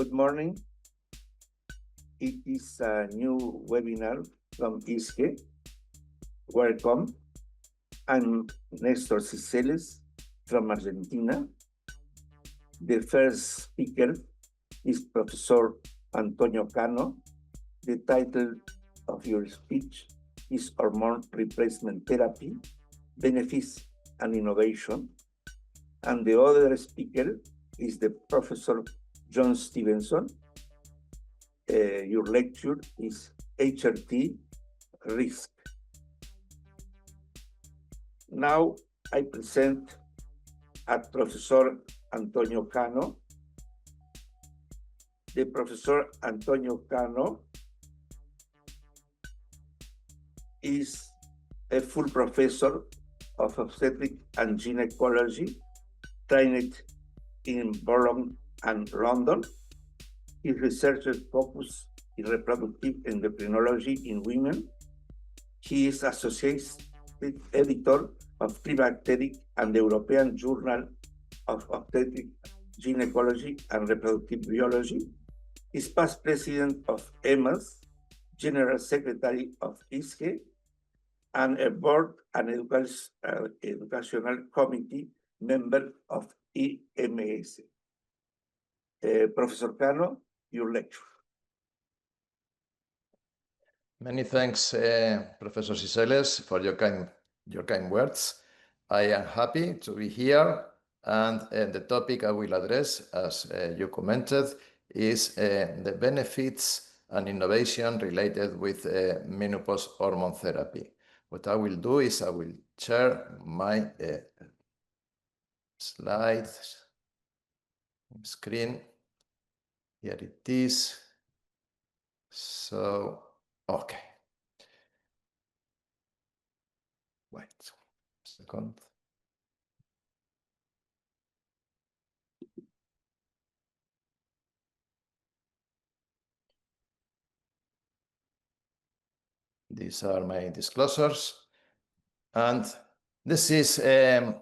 Good morning. It is a new webinar from ISGE. Welcome. I'm Néstor Ciceles from Argentina. The first speaker is Professor Antonio Cano. The title of your speech is Hormone Replacement Therapy, Benefits and Innovation. And the other speaker is the Professor John Stevenson. Your lecture is HRT Risk. Now I present at Professor Antonio Cano. The Professor Antonio Cano is a full professor of obstetric and gynecology, trained in Bologna and London. His research focus in reproductive endocrinology in women. He is associate editor of Climacteric and the European Journal of Obstetric Gynecology and Reproductive Biology. He's past president of EMAS, general secretary of ISGE, and a board and educational committee member of EMAS. Professor Cano, your lecture. Many thanks, Professor Ciceles, for your kind words. I am happy to be here, and the topic I will address, as you commented, is the benefits and innovation related with menopause hormone therapy. What I will do is I will share my slides screen. Here it is. So, okay. Wait a second. These are my disclosures. And this is the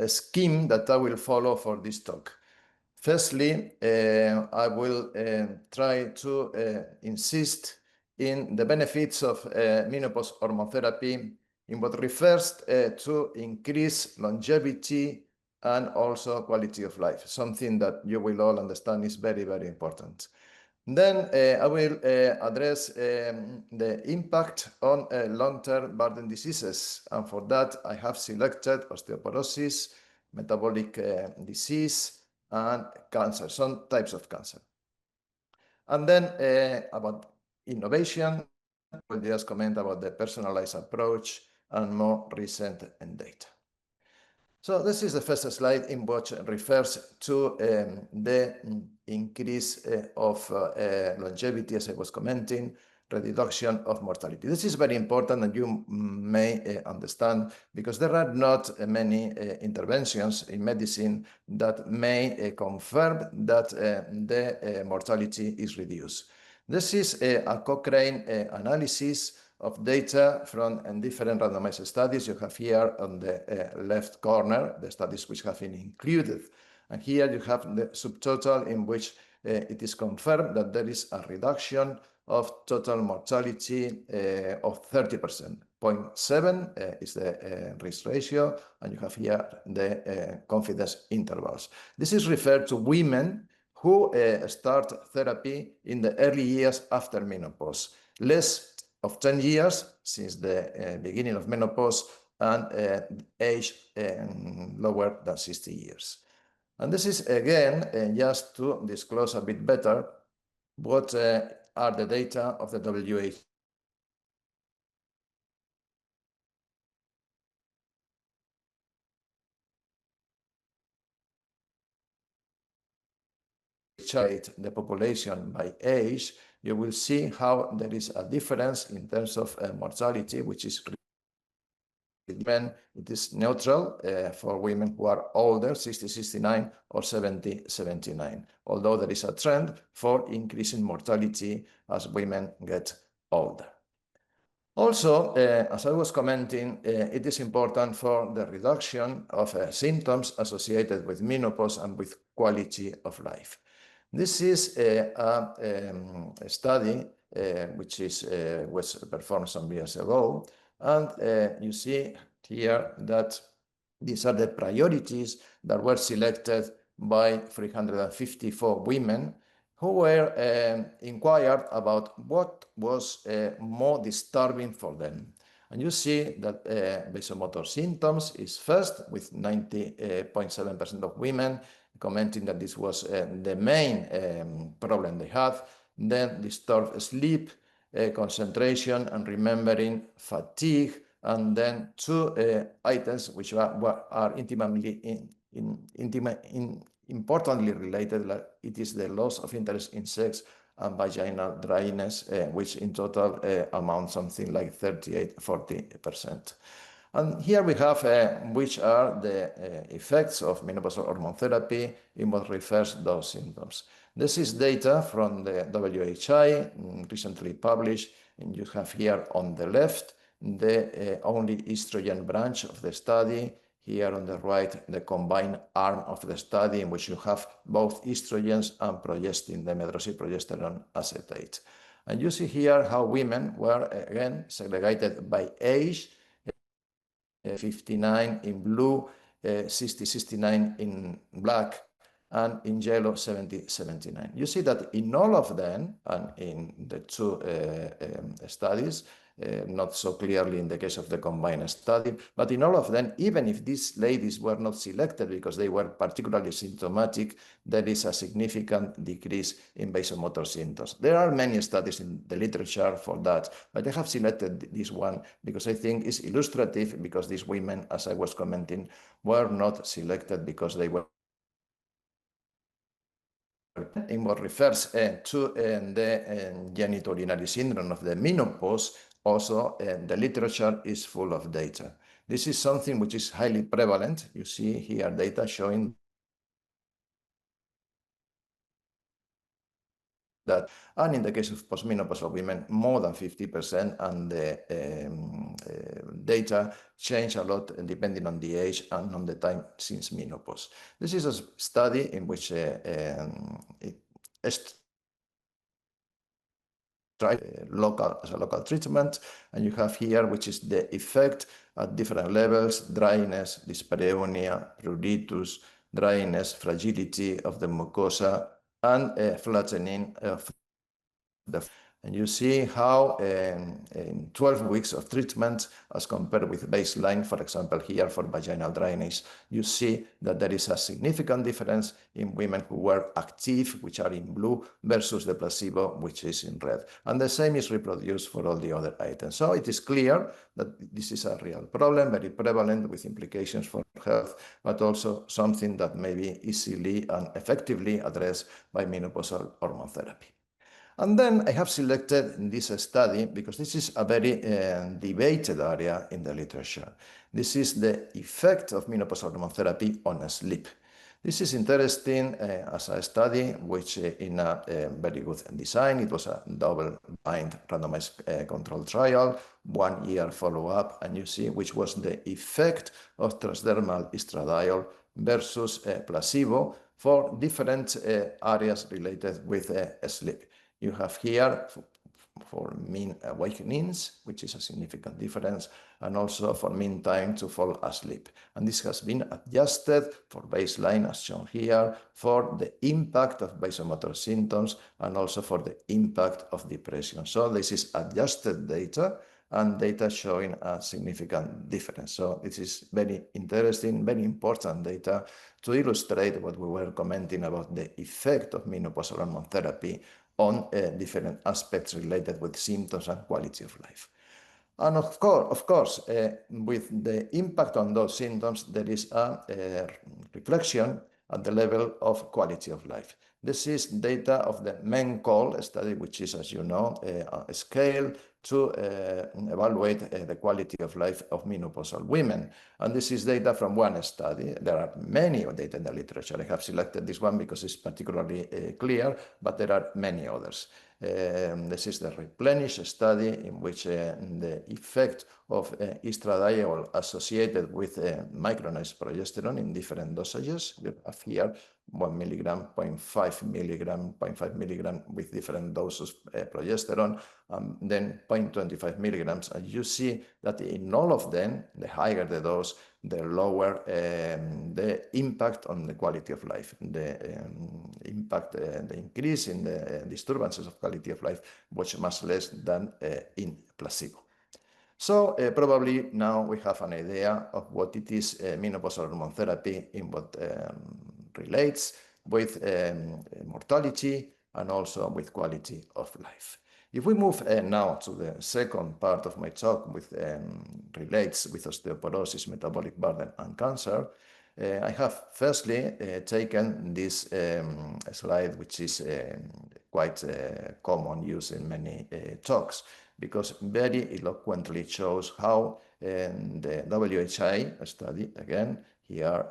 scheme that I will follow for this talk. Firstly, I will try to insist in the benefits of menopause hormone therapy in what refers to increase longevity and also quality of life, something that you will all understand is very, very important. Then I will address the impact on long-term burden diseases, and for that I have selected osteoporosis, metabolic disease, and cancer, some types of cancer. And then about innovation, I will just comment about the personalized approach and more recent data. So this is the first slide in which refers to the increase of longevity, as I was commenting, reduction of mortality. This is very important, and you may understand, because there are not many interventions in medicine that may confirm that the mortality is reduced. This is a Cochrane analysis of data from different randomized studies. You have here on the left corner the studies which have been included. And here you have the subtotal in which it is confirmed that there is a reduction of total mortality of 30%. 0.7 is the risk ratio, and you have here the confidence intervals. This is referred to women who start therapy in the early years after menopause, less of 10 years since the beginning of menopause, and age lower than 60 years. And this is, again, just to disclose a bit better what are the data of the WHO. Chart the population by age, you will see how there is a difference in terms of mortality, which is men, it is neutral for women who are older, 60, 69, or 70, 79, although there is a trend for increasing mortality as women get older. Also, as I was commenting, it is important for the reduction of symptoms associated with menopause and with quality of life. This is a study which was performed some years ago, and you see here that these are the priorities that were selected by 354 women who were inquired about what was more disturbing for them. And you see that vasomotor symptoms is first, with 90.7% of women commenting that this was the main problem they had. Then disturbed sleep, concentration and remembering, fatigue, and then two items which are intimately importantly related, like it is the loss of interest in sex and vaginal dryness, which in total amounts something like 38–40%. And here we have which are the effects of menopausal hormone therapy in what refers to those symptoms. This is data from the WHI, recently published, and you have here on the left the only estrogen branch of the study. Here on the right, the combined arm of the study, in which you have both estrogens and progestin, the medroxyprogesterone acetate. And you see here how women were again segregated by age, 59 in blue, 60–69 in black, and in yellow 70–79. You see that in all of them, and in the two studies, not so clearly in the case of the combined study, but in all of them, even if these ladies were not selected because they were particularly symptomatic, there is a significant decrease in vasomotor symptoms. There are many studies in the literature for that, but I have selected this one because I think it's illustrative, because these women, as I was commenting, were not selected because they were in what refers to the genitourinary syndrome of the menopause. Also, the literature is full of data. This is something which is highly prevalent. You see here data showing that, and in the case of postmenopausal women, more than 50%, and the data change a lot depending on the age and on the time since menopause. This is a study in which as a local treatment, and you have here which is the effect at different levels: dryness, dyspareunia, pruritus, dryness, fragility of the mucosa, and flattening of the. And you see how in 12 weeks of treatment, as compared with baseline, for example, here for vaginal dryness, you see that there is a significant difference in women who were active, which are in blue, versus the placebo, which is in red. And the same is reproduced for all the other items. So it is clear that this is a real problem, very prevalent, with implications for health, but also something that may be easily and effectively addressed by menopausal hormone therapy. And then I have selected this study because this is a very debated area in the literature. This is the effect of menopausal hormone therapy on sleep. This is interesting as a study which in a very good design. It was a double-blind randomized controlled trial, 1 year follow-up, and you see which was the effect of transdermal estradiol versus placebo for different areas related with sleep. You have here for mean awakenings, which is a significant difference, and also for mean time to fall asleep. And this has been adjusted for baseline, as shown here, for the impact of vasomotor symptoms and also for the impact of depression. So this is adjusted data, and data showing a significant difference. So this is very interesting, very important data to illustrate what we were commenting about the effect of menopausal hormone therapy on different aspects related with symptoms and quality of life. And of course, with the impact on those symptoms, there is a reflection at the level of quality of life. This is data of the MENCOL study, which is, as you know, a scale to evaluate the quality of life of menopausal women. And this is data from one study. There are many data in the literature. I have selected this one because it's particularly clear, but there are many others. This is the Replenish study, in which the effect of estradiol associated with micronized progesterone in different dosages. We have here 1 milligram, 0.5 milligram, 0.5 milligram with different doses progesterone, then 0.25 milligrams. And you see that in all of them, the higher the dose, the lower the impact on the quality of life. The impact, the increase in the disturbances of quality of life was much less than in placebo. So probably now we have an idea of what it is menopausal hormone therapy in what relates with mortality and also with quality of life. If we move now to the second part of my talk, which relates with osteoporosis, metabolic burden, and cancer, I have firstly taken this slide, which is quite common use in many talks, because very eloquently shows how the WHI study, again, here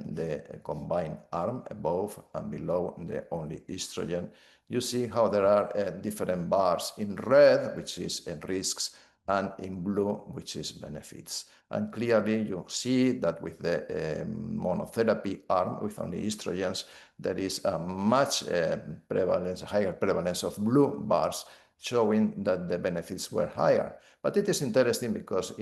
the combined arm above and below the only estrogen, you see how there are different bars in red, which is risks, and in blue, which is benefits. And clearly you see that with the monotherapy arm with only estrogens, there is a much higher prevalence of blue bars, showing that the benefits were higher. But it is interesting because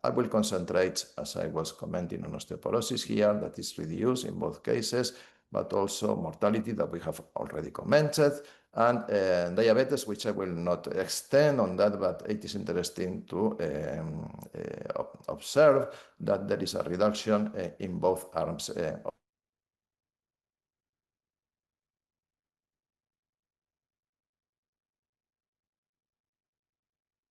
I will concentrate, as I was commenting, on osteoporosis here, that is reduced in both cases, but also mortality that we have already commented, and diabetes, which I will not extend on that, but it is interesting to observe that there is a reduction in both arms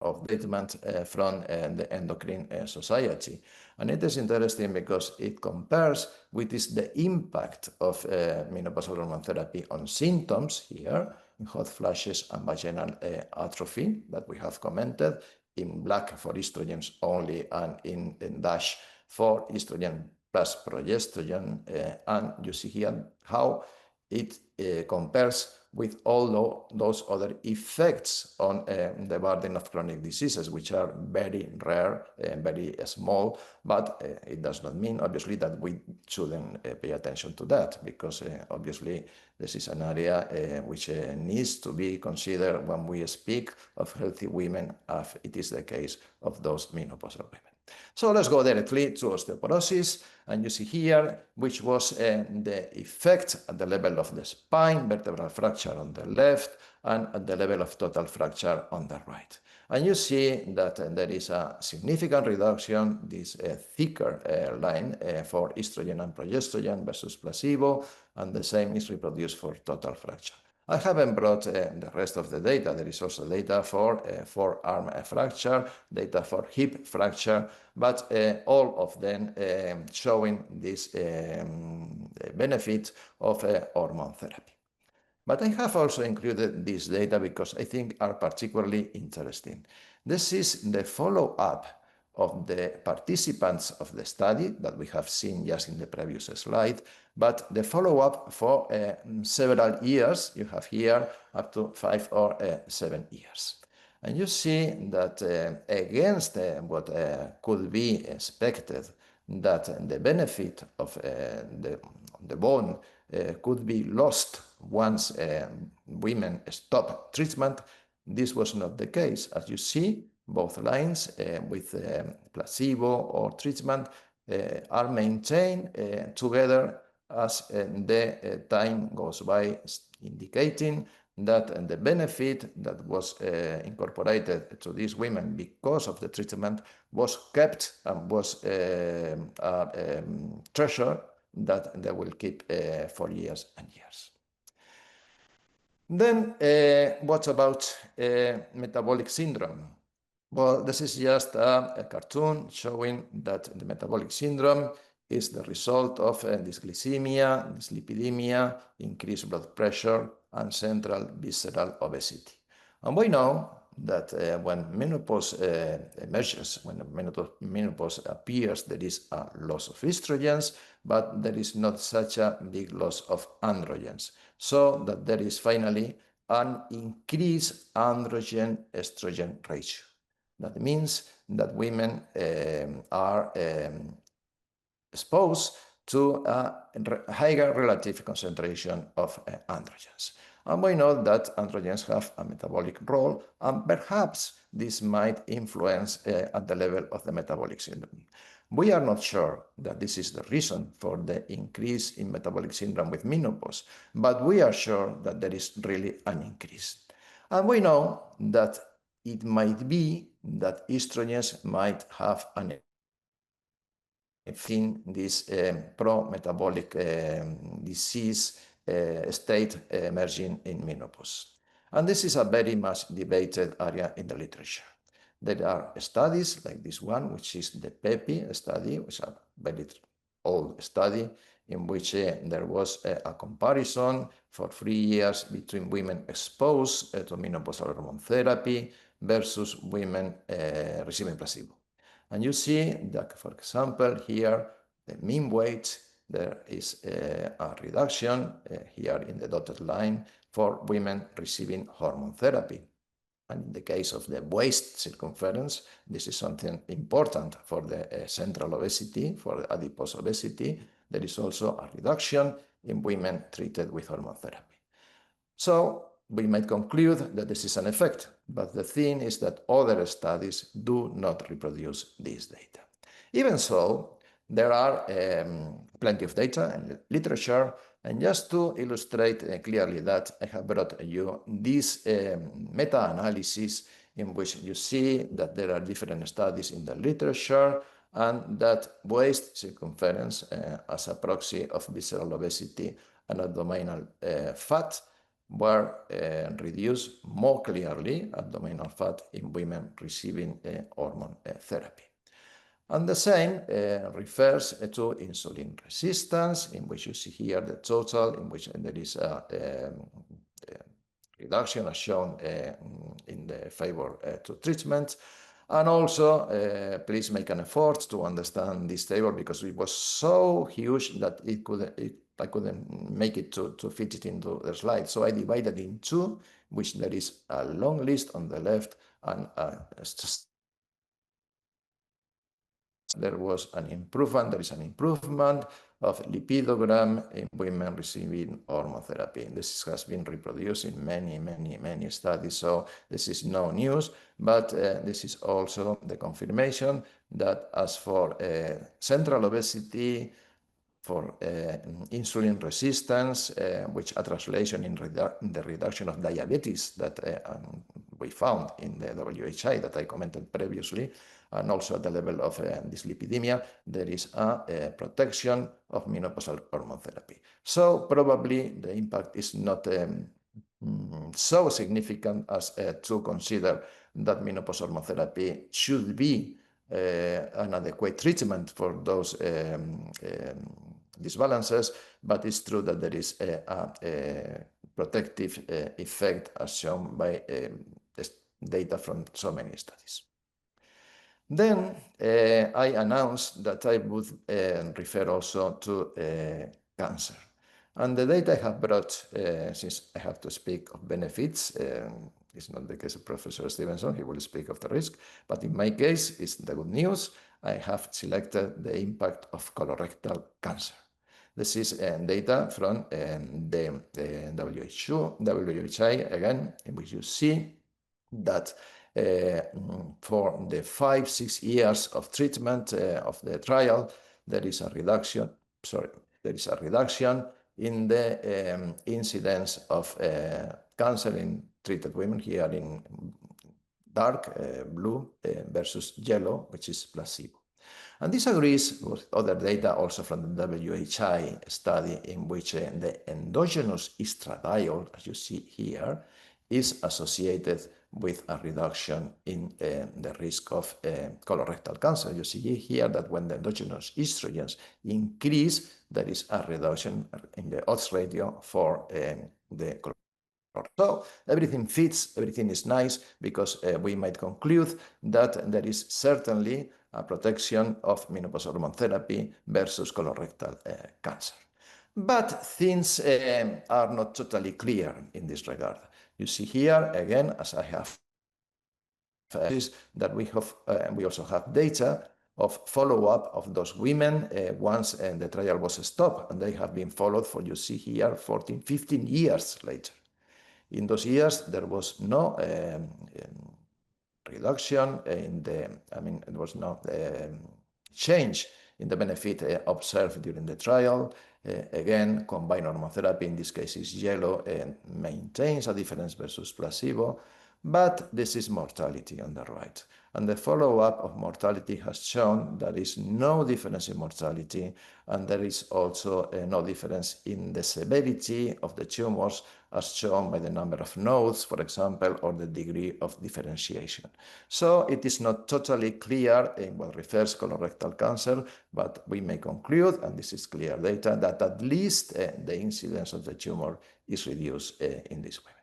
of treatment from the Endocrine Society. And it is interesting because it compares what is the impact of menopausal hormone therapy on symptoms here, in hot flashes and vaginal atrophy that we have commented, in black for estrogens only, and in dash for estrogen plus progesterone. And you see here how it compares with all those other effects on the burden of chronic diseases, which are very rare and very small, but it does not mean, obviously, that we shouldn't pay attention to that, because obviously this is an area which needs to be considered when we speak of healthy women, as it is the case of those menopausal women. So let's go directly to osteoporosis, and you see here which was the effect at the level of the spine, vertebral fracture on the left, and at the level of total fracture on the right. And you see that there is a significant reduction, this thicker line for estrogen and progesterone versus placebo, and the same is reproduced for total fracture. I haven't brought the rest of the data. There is also data for forearm fracture, data for hip fracture, but all of them showing this benefit of hormone therapy. But I have also included this data because I think are particularly interesting. This is the follow-up of the participants of the study that we have seen just in the previous slide, but the follow-up for several years, you have here up to 5 or 7 years. And you see that against what could be expected, that the benefit of the bone could be lost once women stop treatment, this was not the case. As you see, both lines with placebo or treatment are maintained together as the time goes by, indicating that the benefit that was incorporated to these women because of the treatment was kept and was a treasure that they will keep for years and years. Then what about metabolic syndrome? Well, this is just a cartoon showing that the metabolic syndrome is the result of dysglycemia, dyslipidemia, increased blood pressure, and central visceral obesity. And we know that when menopause emerges, when menopause appears, there is a loss of estrogens, but there is not such a big loss of androgens. So that there is finally an increased androgen-estrogen ratio. That means that women are exposed to a higher relative concentration of androgens. And we know that androgens have a metabolic role, and perhaps this might influence at the level of the metabolic syndrome. We are not sure that this is the reason for the increase in metabolic syndrome with menopause, but we are sure that there is really an increase. And we know that it might be that estrogens might have an in this pro-metabolic disease state emerging in menopause. And this is a very much debated area in the literature. There are studies like this one, which is the PEPI study, which is a very old study in which there was a comparison for 3 years between women exposed to menopausal hormone therapy versus women receiving placebo. And you see that, for example, here, the mean weight, there is a reduction here in the dotted line for women receiving hormone therapy. And in the case of the waist circumference, this is something important for the central obesity, for adipose obesity. There is also a reduction in women treated with hormone therapy. So we might conclude that this is an effect, but the thing is that other studies do not reproduce this data. Even so, there are plenty of data in the literature, and just to illustrate clearly that, I have brought you this meta-analysis in which you see that there are different studies in the literature and that waist circumference as a proxy of visceral obesity and abdominal fat were reduced more clearly, abdominal fat, in women receiving hormone therapy. And the same refers to insulin resistance, in which you see here the total, in which there is a reduction as shown in the favor to treatment. And also, please make an effort to understand this table because it was so huge that I couldn't make it to fit it into the slide. So I divided in two, which there is a long list on the left and there is an improvement of lipidogram in women receiving hormone therapy. This has been reproduced in many studies, so this is no news, but this is also the confirmation that as for central obesity, for insulin resistance, which a translation in the reduction of diabetes that we found in the WHI that I commented previously, and also at the level of dyslipidemia, there is a protection of menopausal hormone therapy. So probably the impact is not so significant as to consider that menopausal hormone therapy should be an adequate treatment for those disbalances, but it's true that there is a protective effect as shown by data from so many studies. Then I announced that I would refer also to cancer. And the data I have brought, since I have to speak of benefits, it's not the case of Professor Stevenson, he will speak of the risk, but in my case, it's the good news. I have selected the impact of colorectal cancer. This is data from the WHI, again, in which you see that for the 5-6 years of treatment of the trial, there is a reduction in the incidence of cancer in treated women, here in dark blue versus yellow, which is placebo. And this agrees with other data also from the WHI study in which the endogenous estradiol, as you see here, is associated with a reduction in the risk of colorectal cancer. You see here that when the endogenous estrogens increase, there is a reduction in the odds ratio for the colorectal. So everything fits, everything is nice, because we might conclude that there is certainly a protection of menopausal hormone therapy versus colorectal cancer. But things are not totally clear in this regard. You see here, again, as I have, is that we also have data of follow-up of those women once the trial was stopped, and they have been followed for, you see here, 14, 15 years later. In those years, there was no reduction in the, there was no change in the benefit observed during the trial. Again, combined hormonotherapy, in this case is yellow, maintains a difference versus placebo, but this is mortality on the right. And the follow-up of mortality has shown there is no difference in mortality, and there is also no difference in the severity of the tumors, as shown by the number of nodes, for example, or the degree of differentiation. So it is not totally clear in what refers colorectal cancer, but we may conclude, and this is clear data, that at least the incidence of the tumor is reduced in this way.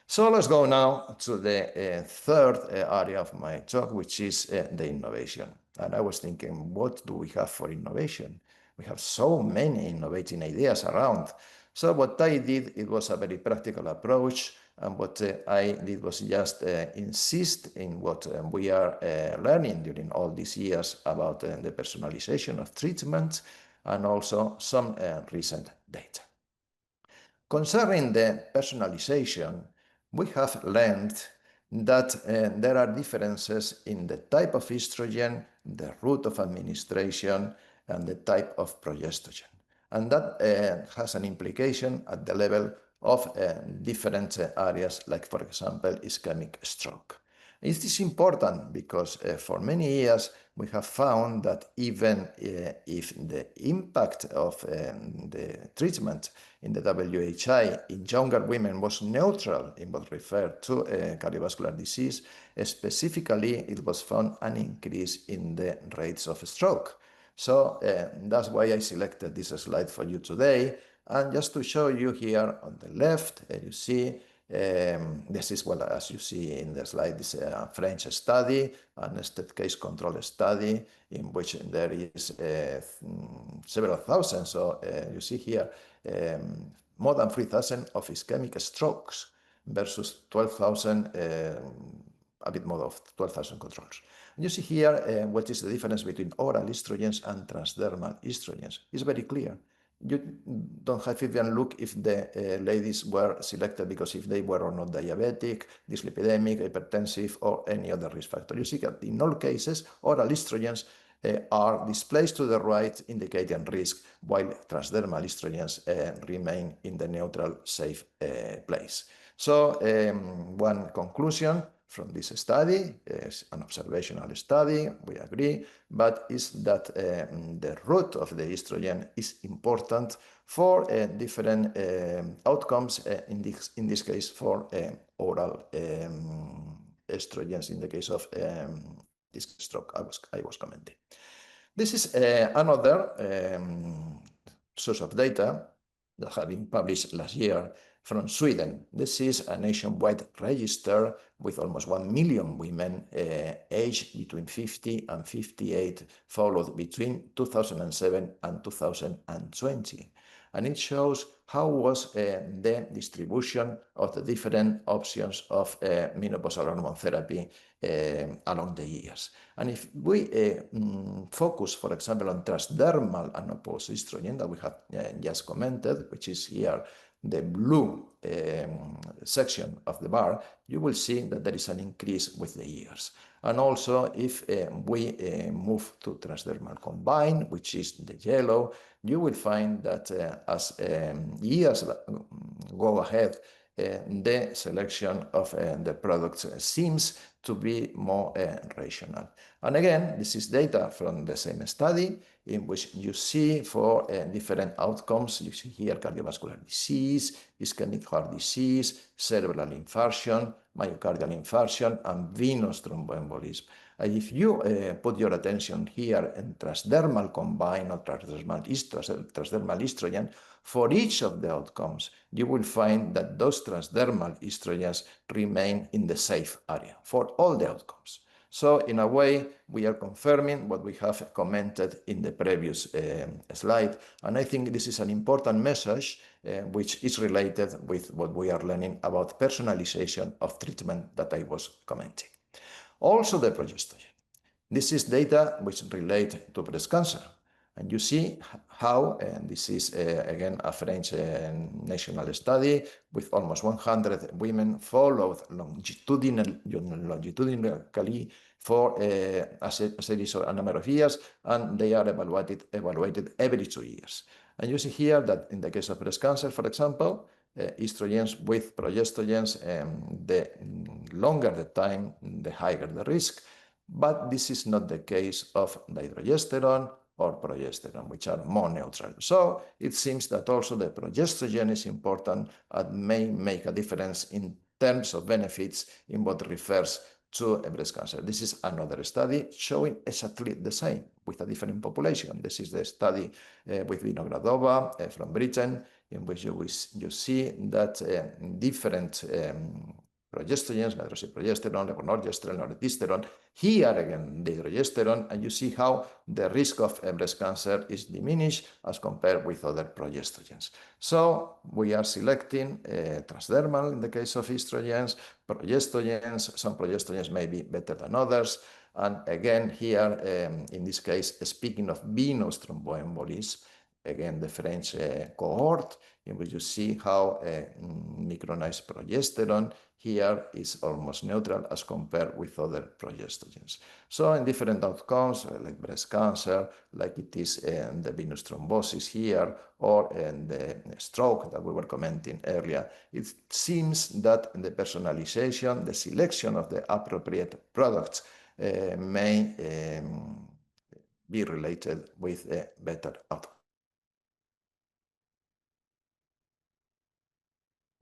So let's go now to the third area of my talk, which is the innovation. And I was thinking, what do we have for innovation? We have so many innovating ideas around. So what I did, it was a very practical approach. And what I did was just insist in what we are learning during all these years about the personalization of treatment, and also some recent data. Concerning the personalization, we have learned that there are differences in the type of estrogen, the route of administration, and the type of progestogen. And that has an implication at the level of different areas, like, for example, ischemic stroke. It is important because for many years we have found that even if the impact of the treatment in the WHI in younger women was neutral in what referred to cardiovascular disease, specifically it was found an increase in the rates of stroke. So that's why I selected this slide for you today. And just to show you here on the left, you see this is, well, as you see in the slide, this is a French study, a nested case control study, in which there is several thousand. So you see here more than 3,000 of ischemic strokes versus 12,000, a bit more of 12,000 controls. And you see here what is the difference between oral estrogens and transdermal estrogens. It's very clear. You don't have even look if the ladies were selected because if they were or not diabetic, dyslipidemic, hypertensive, or any other risk factor. You see that in all cases, oral estrogens are displaced to the right, indicating risk, while transdermal estrogens remain in the neutral, safe place. So one conclusion from this study is an observational study, we agree, but is that the route of the estrogen is important for different outcomes, in this case for oral estrogens in the case of this stroke I was commenting. This is another source of data that had been published last year from Sweden. This is a nationwide register with almost 1 million women aged between 50 and 58, followed between 2007 and 2020. And it shows how was the distribution of the different options of menopausal hormone therapy along the years. And if we focus, for example, on transdermal anabolic estrogen that we have just commented, which is here the blue section of the bar, you will see that there is an increase with the years. And also, if we move to transdermal combined, which is the yellow, you will find that as years go ahead, the selection of the products seems to be more rational. And again, this is data from the same study in which you see for different outcomes. You see here cardiovascular disease, ischemic heart disease, cerebral infarction, myocardial infarction, and venous thromboembolism. And if you put your attention here in transdermal combined or transdermal estrogen, for each of the outcomes, you will find that those transdermal estrogens remain in the safe area for all the outcomes. So in a way, we are confirming what we have commented in the previous slide. And I think this is an important message which is related with what we are learning about personalization of treatment that I was commenting. Also the progestogen. This is data which relate to breast cancer. And you see how, and this is again a French national study with almost 100 women followed longitudinally for a series of a number of years, and they are evaluated every 2 years. And you see here that in the case of breast cancer, for example, estrogens with progestogens, the longer the time, the higher the risk. But this is not the case of dydrogesterone or progesterone, which are more neutral. So it seems that also the progestogen is important and may make a difference in terms of benefits in what refers to breast cancer. This is another study showing exactly the same with a different population. This is the study with Vinogradova from Britain, in which you see that different progestogens, hydroxyprogesterone, levonorgestrel, norepinephrine. Here again, the progesterone, and you see how the risk of breast cancer is diminished as compared with other progestogens. So we are selecting transdermal in the case of estrogens, progestogens. Some progestogens may be better than others. And again, here, in this case, speaking of venous thromboembolism, again, the French cohort, in which you see how micronized progesterone here is almost neutral as compared with other progestogens. So in different outcomes, like breast cancer, like it is in the venous thrombosis here, or in the stroke that we were commenting earlier, it seems that the personalization, the selection of the appropriate products may be related with a better outcome.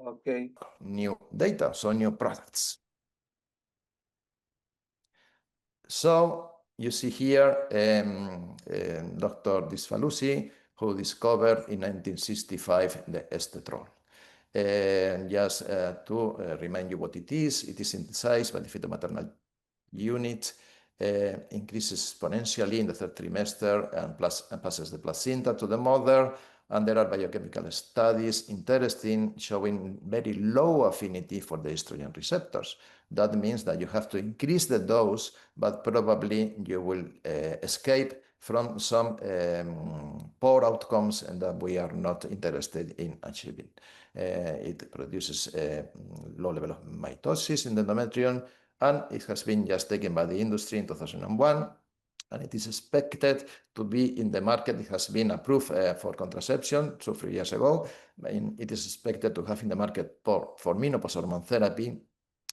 Okay. New data, so new products. So you see here Dr. Disfalusi, who discovered in 1965 the estetrol. And just to remind you what it is synthesized by the fetal-maternal unit, increases exponentially in the third trimester and passes the placenta to the mother. And there are biochemical studies interesting showing very low affinity for the estrogen receptors. That means that you have to increase the dose, but probably you will escape from some poor outcomes and that we are not interested in achieving. It produces a low level of mitosis in the endometrium, and it has been just taken by the industry in 2001. And it is expected to be in the market. It has been approved for contraception 2-3 years ago. It is expected to have in the market for menopause hormone therapy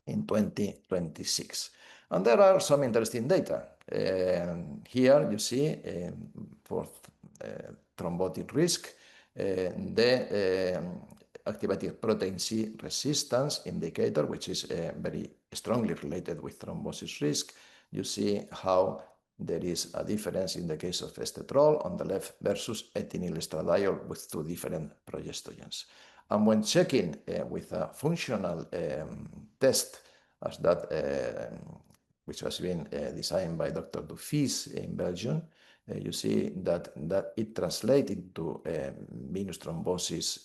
in 2026. And there are some interesting data. Here you see for thrombotic risk, the activated protein C resistance indicator, which is very strongly related with thrombosis risk. You see how there is a difference in the case of estetrol on the left versus ethinyl estradiol with 2 different progestogens. And when checking with a functional test, as that which has been designed by Dr. Dufis in Belgium, you see that it translates into venous thrombosis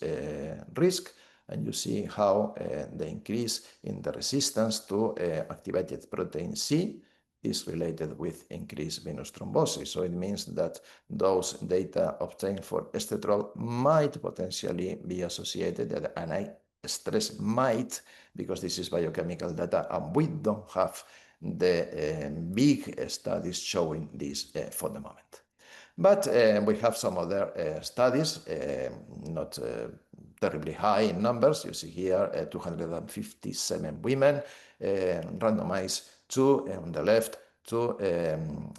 risk, and you see how the increase in the resistance to activated protein C is related with increased venous thrombosis. So it means that those data obtained for estetrol might potentially be associated, and I stress might, because this is biochemical data and we don't have the big studies showing this for the moment. But we have some other studies, not terribly high in numbers. You see here 257 women randomized on the left to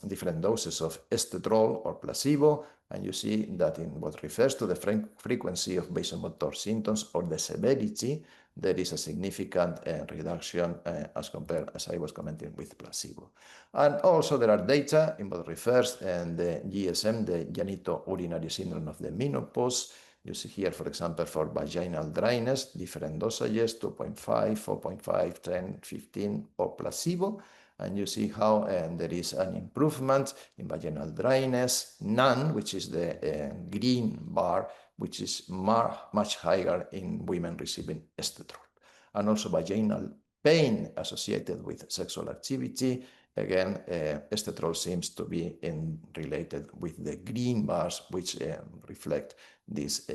different doses of estetrol or placebo, and you see that in what refers to the frequency of vasomotor symptoms or the severity, there is a significant reduction as compared, as I was commenting, with placebo. And also there are data in what refers to the GSM, the genitourinary syndrome of the menopause. You see here, for example, for vaginal dryness, different dosages, 2.5, 4.5, 10, 15, or placebo. And you see how there is an improvement in vaginal dryness, none, which is the green bar, which is much higher in women receiving estetrol. And also vaginal pain associated with sexual activity again, estetrol seems to be related with the green bars, which reflect these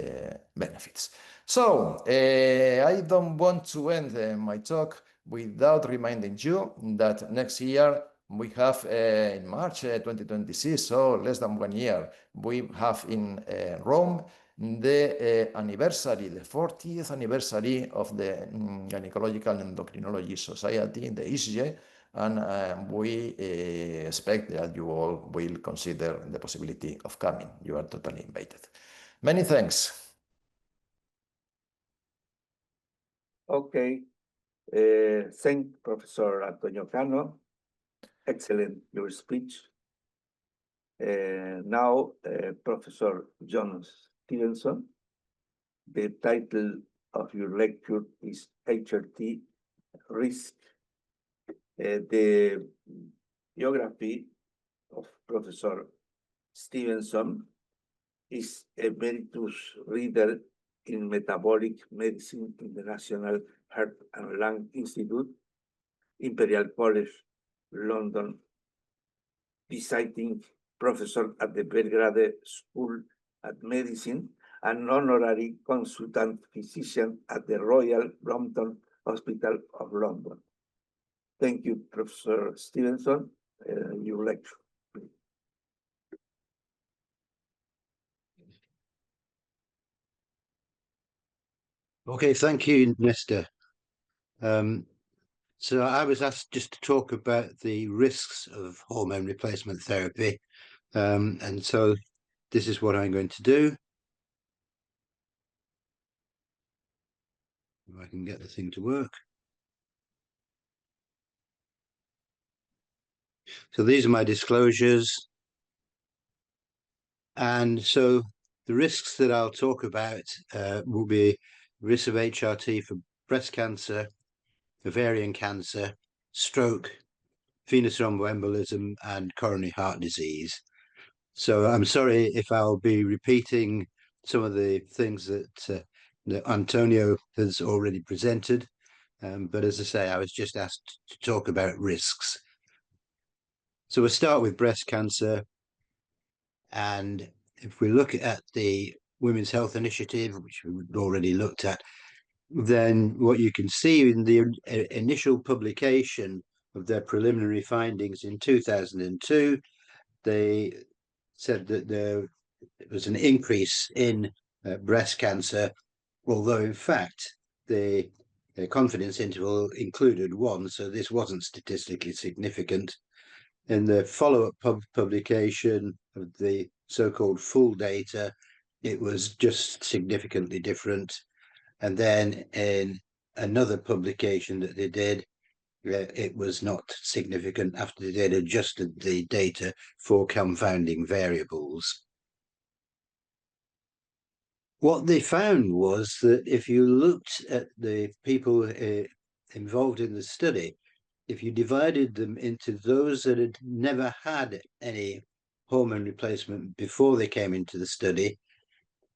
benefits. So I don't want to end my talk without reminding you that next year we have in March 2026, so less than 1 year, we have in Rome the anniversary, the 40th anniversary of the Gynecological Endocrinology Society, the ISGE, and we expect that you all will consider the possibility of coming. You are totally invited. Many thanks. Okay. Thank Professor Antonio Cano. Excellent your speech. Now, Professor John Stevenson, the title of your lecture is HRT Risk. The biography of Professor Stevenson is emeritus reader in metabolic medicine in the National Heart and Lung Institute, Imperial College, London, visiting professor at the Belgrade School of Medicine, and honorary consultant physician at the Royal Brompton Hospital of London. Thank you, Professor Stevenson. Your lecture. Okay, thank you, Nestor. So I was asked just to talk about the risks of hormone replacement therapy. And so this is what I'm going to do. If I can get the thing to work. So these are my disclosures. And so the risks that I'll talk about will be risk of HRT for breast cancer, ovarian cancer, stroke, venous thromboembolism, and coronary heart disease. So I'm sorry if I'll be repeating some of the things that Antonio has already presented. But as I say, I was just asked to talk about risks. So we'll start with breast cancer. And if we look at the Women's Health Initiative, which we've already looked at, then what you can see in the initial publication of their preliminary findings in 2002, they said that there was an increase in breast cancer, although in fact the confidence interval included 1, so this wasn't statistically significant. In the follow-up publication of the so-called full data, it was just significantly different. And then in another publication that they did, it was not significant after they had adjusted the data for confounding variables. What they found was that if you looked at the people involved in the study, if you divided them into those that had never had any hormone replacement before they came into the study,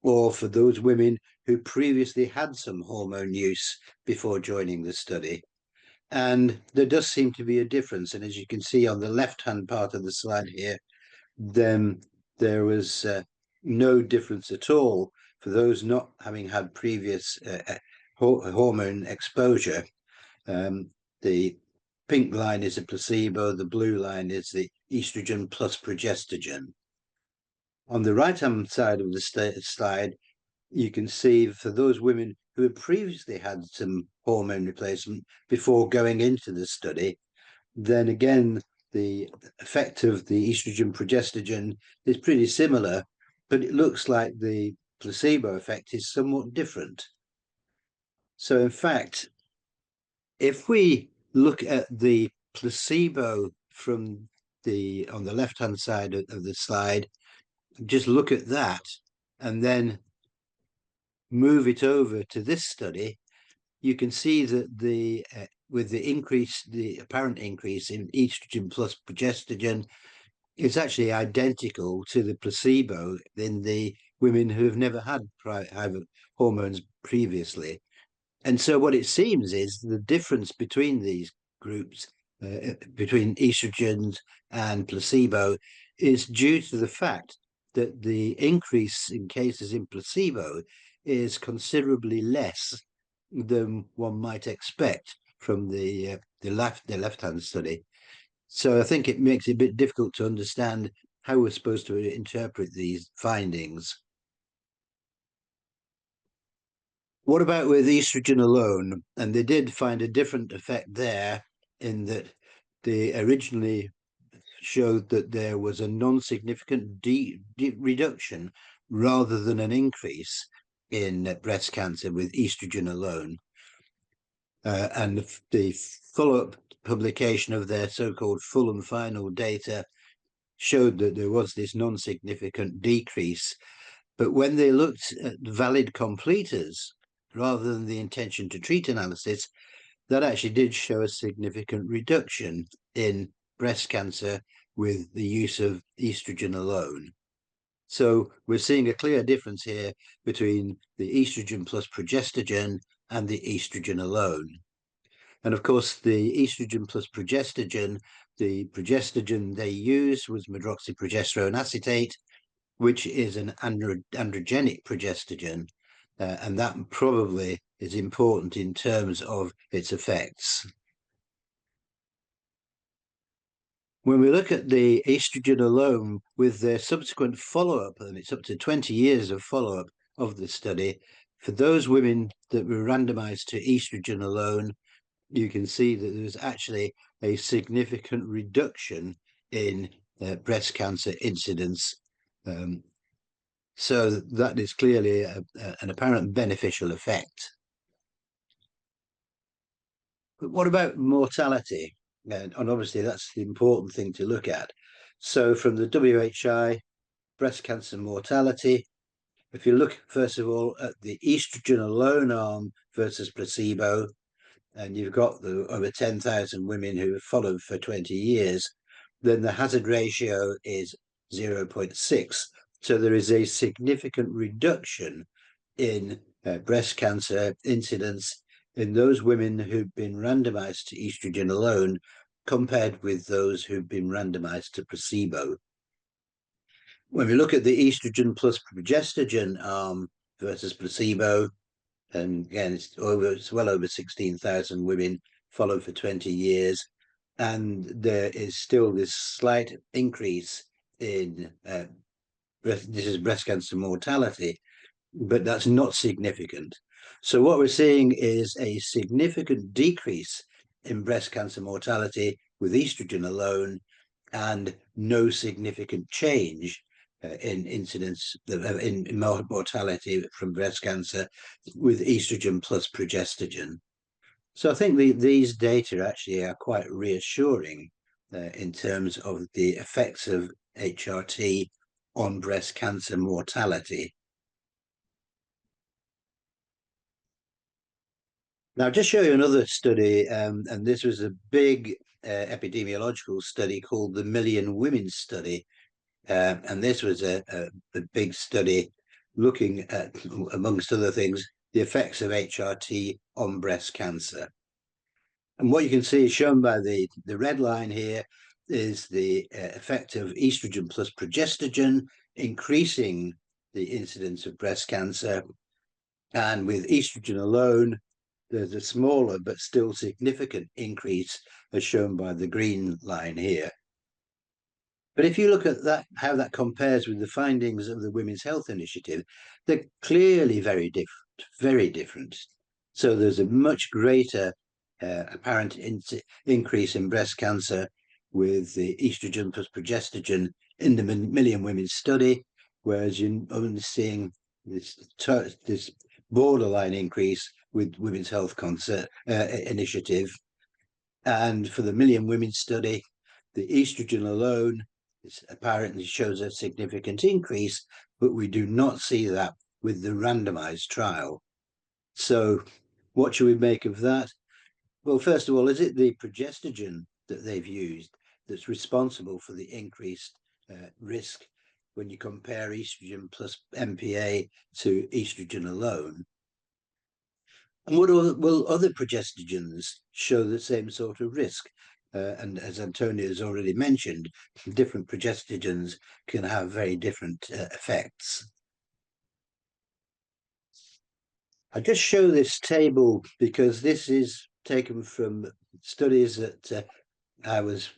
or for those women who previously had some hormone use before joining the study. And there does seem to be a difference. And as you can see on the left-hand part of the slide here, then there was no difference at all for those not having had previous hormone exposure. The pink line is a placebo, the blue line is the estrogen plus progestogen. On the right-hand side of the slide, you can see for those women who had previously had some hormone replacement before going into the study, then again, the effect of the estrogen progestogen is pretty similar, but it looks like the placebo effect is somewhat different. So in fact, if we look at the placebo from on the left-hand side of the slide, just look at that and then move it over to this study, you can see that with the apparent increase in estrogen plus progestogen, it's actually identical to the placebo in the women who have never had hormones previously. And so what it seems is the difference between these groups between estrogens and placebo is due to the fact that the increase in cases in placebo is considerably less than one might expect from the left-hand study. So I think it makes it a bit difficult to understand how we're supposed to interpret these findings. What about with estrogen alone? And they did find a different effect there, in that they originally showed that there was a non-significant reduction rather than an increase in breast cancer with estrogen alone. And the follow-up publication of their so-called full and final data showed that there was this non-significant decrease. But when they looked at valid completers rather than the intention to treat analysis, that actually did show a significant reduction in breast cancer with the use of estrogen alone. So we're seeing a clear difference here between the estrogen plus progestogen and the estrogen alone. And of course, the estrogen plus progestogen, the progestogen they used was medroxyprogesterone acetate, which is an androgenic progestogen. And that probably is important in terms of its effects. When we look at the estrogen alone with their subsequent follow-up, and it's up to 20 years of follow-up of the study, for those women that were randomized to estrogen alone, you can see that there's actually a significant reduction in breast cancer incidence. So that is clearly an apparent beneficial effect. But what about mortality? And obviously that's the important thing to look at. So from the WHI, breast cancer mortality, if you look first of all at the estrogen alone arm versus placebo, and you've got the over 10,000 women who have followed for 20 years, then the hazard ratio is 0.6. So there is a significant reduction in breast cancer incidence in those women who've been randomized to estrogen alone compared with those who've been randomized to placebo. When we look at the estrogen plus progestogen arm versus placebo, and again, it's well over 16,000 women followed for 20 years, and there is still this slight increase in this is breast cancer mortality, but that's not significant. So what we're seeing is a significant decrease in breast cancer mortality with estrogen alone, and no significant change in incidence in mortality from breast cancer with estrogen plus progestogen. So I think these data actually are quite reassuring in terms of the effects of HRT on breast cancer mortality. Now, I'll just show you another study, and this was a big epidemiological study called the Million Women Study. And this was a big study looking at, amongst other things, the effects of HRT on breast cancer. And what you can see is shown by the red line here is the effect of estrogen plus progestogen increasing the incidence of breast cancer. And with estrogen alone, there's a smaller but still significant increase, as shown by the green line here. But if you look at that, how that compares with the findings of the Women's Health Initiative, they're clearly very different. So there's a much greater apparent increase in breast cancer with the estrogen plus progestogen in the Million Women study, whereas you're only seeing this borderline increase with Women's Health Initiative. And for the Million Women study, the estrogen alone apparently shows a significant increase, but we do not see that with the randomized trial. So what should we make of that? Well, first of all, is it the progestogen that they've used that's responsible for the increased risk when you compare estrogen plus MPA to estrogen alone? And will other progestogens show the same sort of risk? and as Antonio has already mentioned, different progestogens can have very different effects. I just show this table because this is taken from studies that I was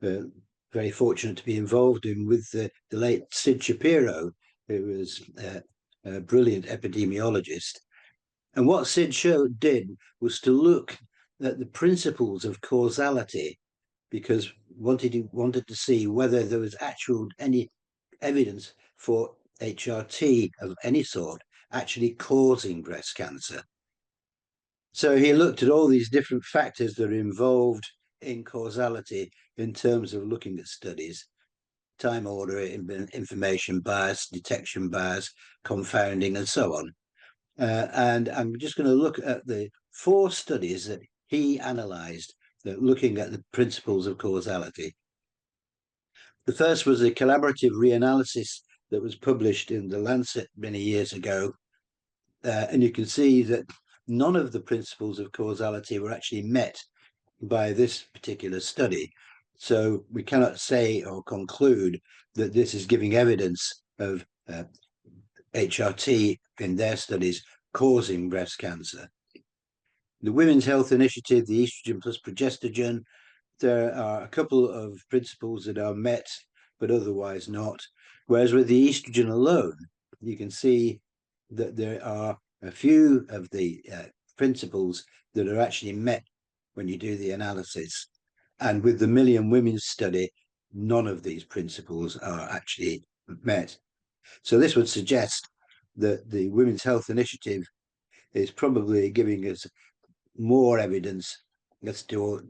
very fortunate to be involved in with the late Sid Shapiro, who was a brilliant epidemiologist. And what Sid did was to look at the principles of causality, because wanted to see whether there was any evidence for HRT of any sort actually causing breast cancer. So he looked at all these different factors that are involved in causality in terms of looking at studies: time order, information bias, detection bias, confounding, and so on. And I'm just going to look at the 4 studies that he analyzed that looking at the principles of causality. The first was a collaborative reanalysis that was published in The Lancet many years ago. And you can see that none of the principles of causality were actually met by this particular study. So we cannot say or conclude that this is giving evidence of HRT in their studies causing breast cancer. The Women's Health Initiative, the estrogen plus progestogen, there are a couple of principles that are met, but otherwise not. Whereas with the estrogen alone, you can see that there are a few of the principles that are actually met when you do the analysis. And with the Million Women study, none of these principles are actually met. So this would suggest that the Women's Health Initiative is probably giving us more evidence as to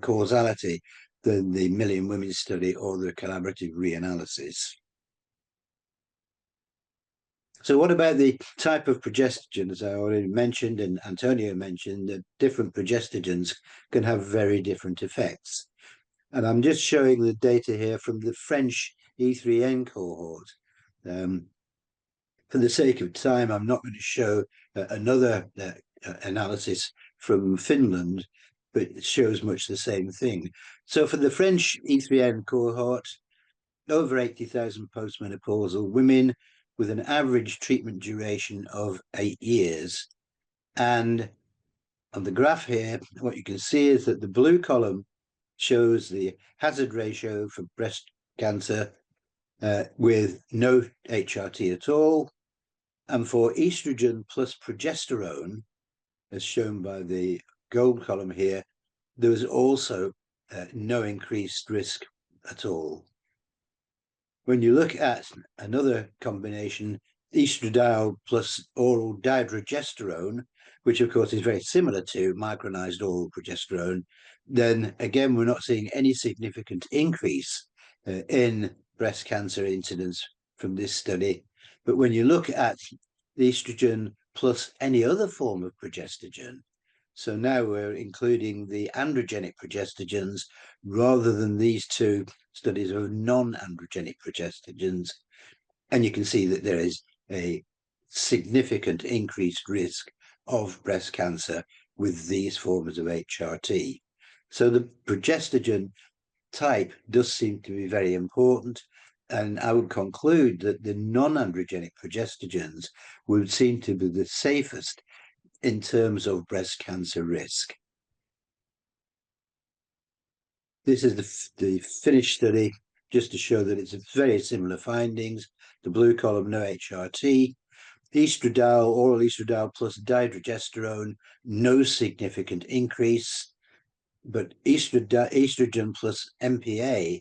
causality than the Million Women study or the collaborative reanalysis. So what about the type of progestogen? As I already mentioned, and Antonio mentioned, that different progestogens can have very different effects. And I'm just showing the data here from the French E3N cohort. For the sake of time, I'm not going to show another analysis from Finland, but it shows much the same thing. So for the French E3N cohort, over 80,000 postmenopausal women with an average treatment duration of 8 years. And on the graph here, what you can see is that the blue column shows the hazard ratio for breast cancer with no HRT at all. And for estrogen plus progesterone, as shown by the gold column here, there was also no increased risk at all. When you look at another combination, estradiol plus oral dydrogesterone, which of course is very similar to micronized oral progesterone, then again, we're not seeing any significant increase in breast cancer incidence from this study. But when you look at estrogen plus any other form of progestogen, so now we're including the androgenic progestogens rather than these 2 studies of non-androgenic progestogens, and you can see that there is a significant increased risk of breast cancer with these forms of HRT. So the progestogen type does seem to be very important, and I would conclude that the non-androgenic progestogens would seem to be the safest in terms of breast cancer risk. This is the Finnish study, just to show that it's very similar findings. The blue column, no HRT. Estradiol, oral estradiol plus dydrogesterone, no significant increase. But estrogen plus MPA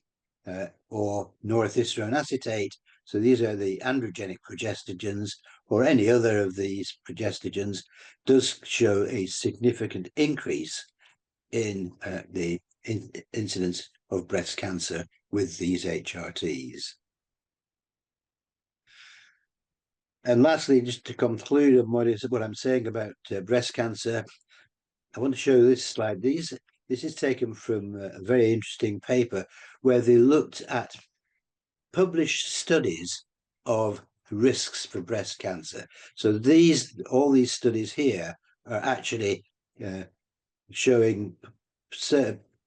or norethistone acetate, so these are the androgenic progestogens, or any other of these progestogens, does show a significant increase in the incidence of breast cancer with these HRTs. And lastly, just to conclude on what I'm saying about breast cancer, I want to show this slide. This is taken from a very interesting paper where they looked at published studies of risks for breast cancer. So all these studies here are actually showing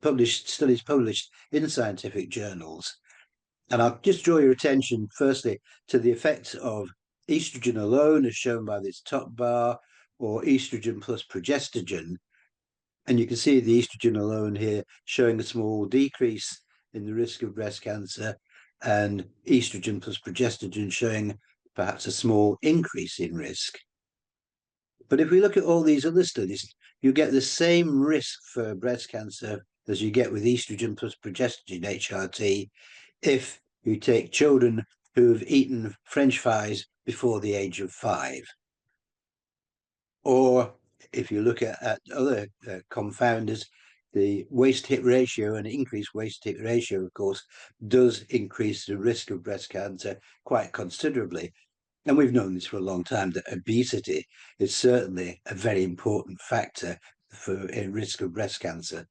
studies published in scientific journals. And I'll just draw your attention firstly to the effects of estrogen alone, as shown by this top bar, or estrogen plus progestogen. And you can see the estrogen alone here showing a small decrease in the risk of breast cancer, and estrogen plus progestogen showing perhaps a small increase in risk. But if we look at all these other studies, you get the same risk for breast cancer as you get with estrogen plus progestogen, HRT, if you take children who have eaten French fries before the age of 5. Or if you look at other confounders, the waist-hip ratio, and increased waist-hip ratio, of course, does increase the risk of breast cancer quite considerably. And we've known this for a long time, that obesity is certainly a very important factor for a risk of breast cancer.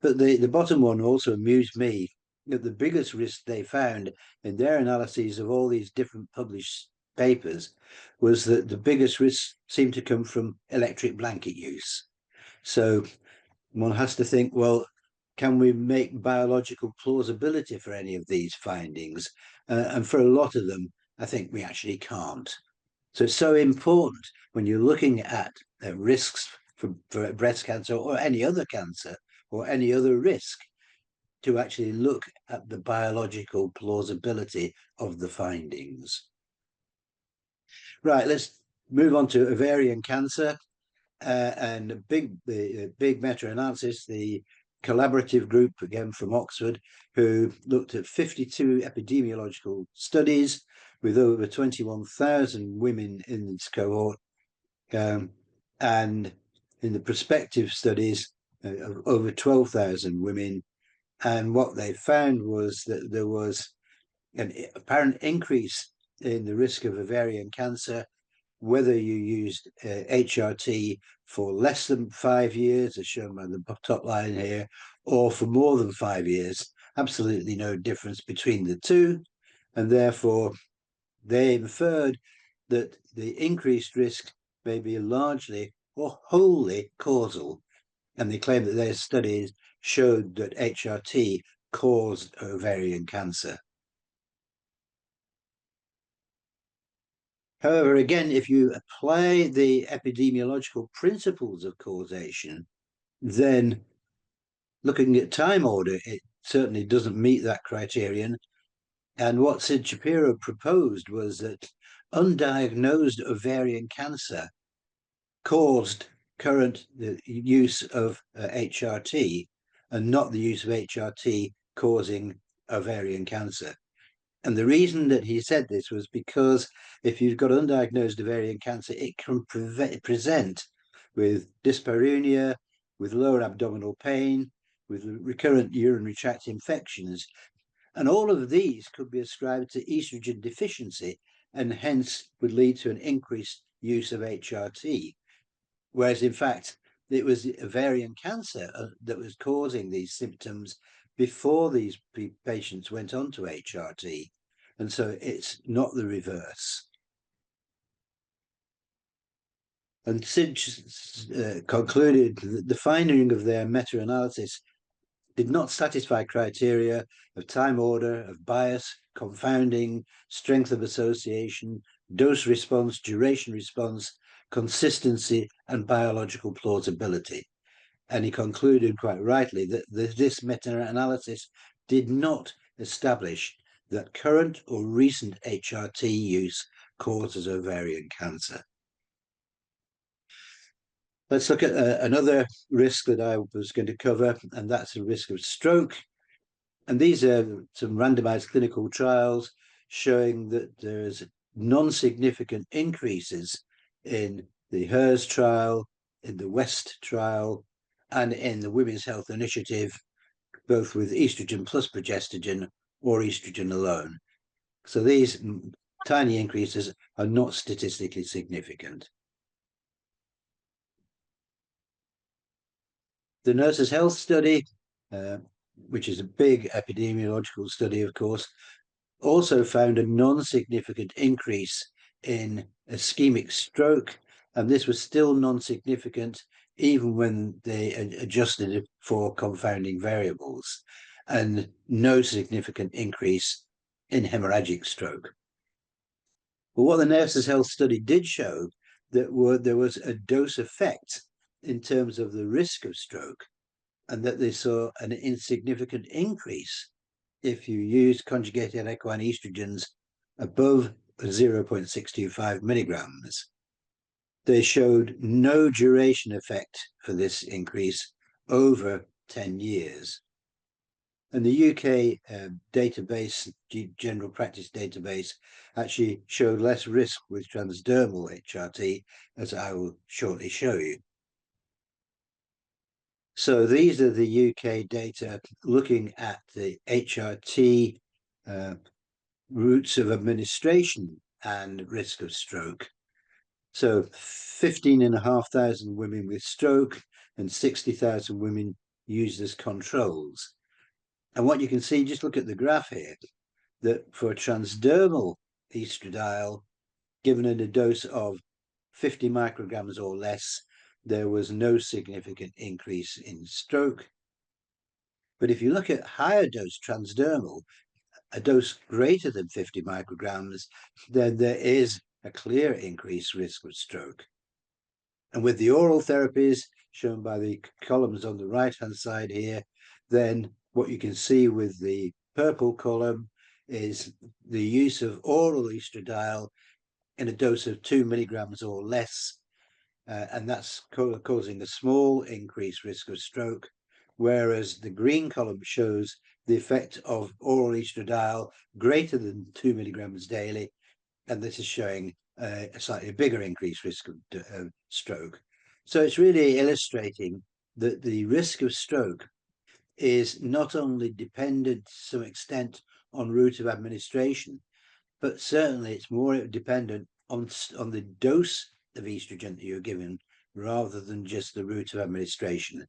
But the bottom one also amused me, that the biggest risk they found in their analyses of all these different published papers was that the biggest risk seemed to come from electric blanket use. So one has to think, well, can we make biological plausibility for any of these findings? And for a lot of them, I think we actually can't. So it's so important when you're looking at risks for breast cancer or any other cancer or any other risk, to actually look at the biological plausibility of the findings. Right, let's move on to ovarian cancer. And the big meta-analysis, the collaborative group, again from Oxford, who looked at 52 epidemiological studies with over 21,000 women in this cohort, and in the prospective studies of over 12,000 women. And what they found was that there was an apparent increase in the risk of ovarian cancer, whether you used HRT for less than 5 years, as shown by the top line here, or for more than 5 years. Absolutely no difference between the two. And therefore, they inferred that the increased risk may be largely or wholly causal. And they claim that their studies showed that HRT caused ovarian cancer. However, again, if you apply the epidemiological principles of causation, then looking at time order, it certainly doesn't meet that criterion. And what Sid Shapiro proposed was that undiagnosed ovarian cancer caused current use of HRT, and not the use of HRT causing ovarian cancer. And the reason that he said this was because if you've got undiagnosed ovarian cancer, it can present with dyspareunia, with lower abdominal pain, with recurrent urinary tract infections. And all of these could be ascribed to estrogen deficiency, and hence would lead to an increased use of HRT. Whereas in fact, it was ovarian cancer that was causing these symptoms before these patients went on to HRT. And so it's not the reverse. And Sid concluded that the finding of their meta-analysis did not satisfy criteria of time order, of bias, confounding, strength of association, dose response, duration response, consistency, and biological plausibility. And he concluded quite rightly that this meta-analysis did not establish that current or recent HRT use causes ovarian cancer. Let's look at another risk that I was going to cover, and that's the risk of stroke. And these are some randomized clinical trials showing that there's non-significant increases in the HERS trial, in the WEST trial, and in the Women's Health Initiative, both with estrogen plus progestogen or estrogen alone. So these tiny increases are not statistically significant. The Nurses' Health Study, which is a big epidemiological study, of course, also found a non-significant increase in ischemic stroke and this was still non-significant even when they adjusted it for confounding variables, and no significant increase in hemorrhagic stroke. But what the Nurses' Health study did show that there was a dose effect in terms of the risk of stroke, and that they saw an insignificant increase if you use conjugated equine estrogens above 0.625 milligrams. They showed no duration effect for this increase over 10 years. And the UK database, general practice database, actually showed less risk with transdermal HRT, as I will shortly show you. So these are the UK data looking at the HRT routes of administration and risk of stroke. So 15,500 women with stroke and 60,000 women used as controls. And what you can see, just look at the graph here, that for transdermal estradiol, given at a dose of 50 micrograms or less, there was no significant increase in stroke. But if you look at higher dose transdermal, a dose greater than 50 micrograms, then there is a clear increased risk of stroke. And with the oral therapies shown by the columns on the right-hand side here, then what you can see with the purple column is the use of oral estradiol in a dose of 2 milligrams or less, and that's causing a small increased risk of stroke, whereas the green column shows the effect of oral estradiol greater than 2 milligrams daily, and this is showing a slightly bigger increased risk of stroke. So it's really illustrating that the risk of stroke is not only dependent to some extent on route of administration, but certainly it's more dependent on the dose of estrogen that you're given rather than just the route of administration.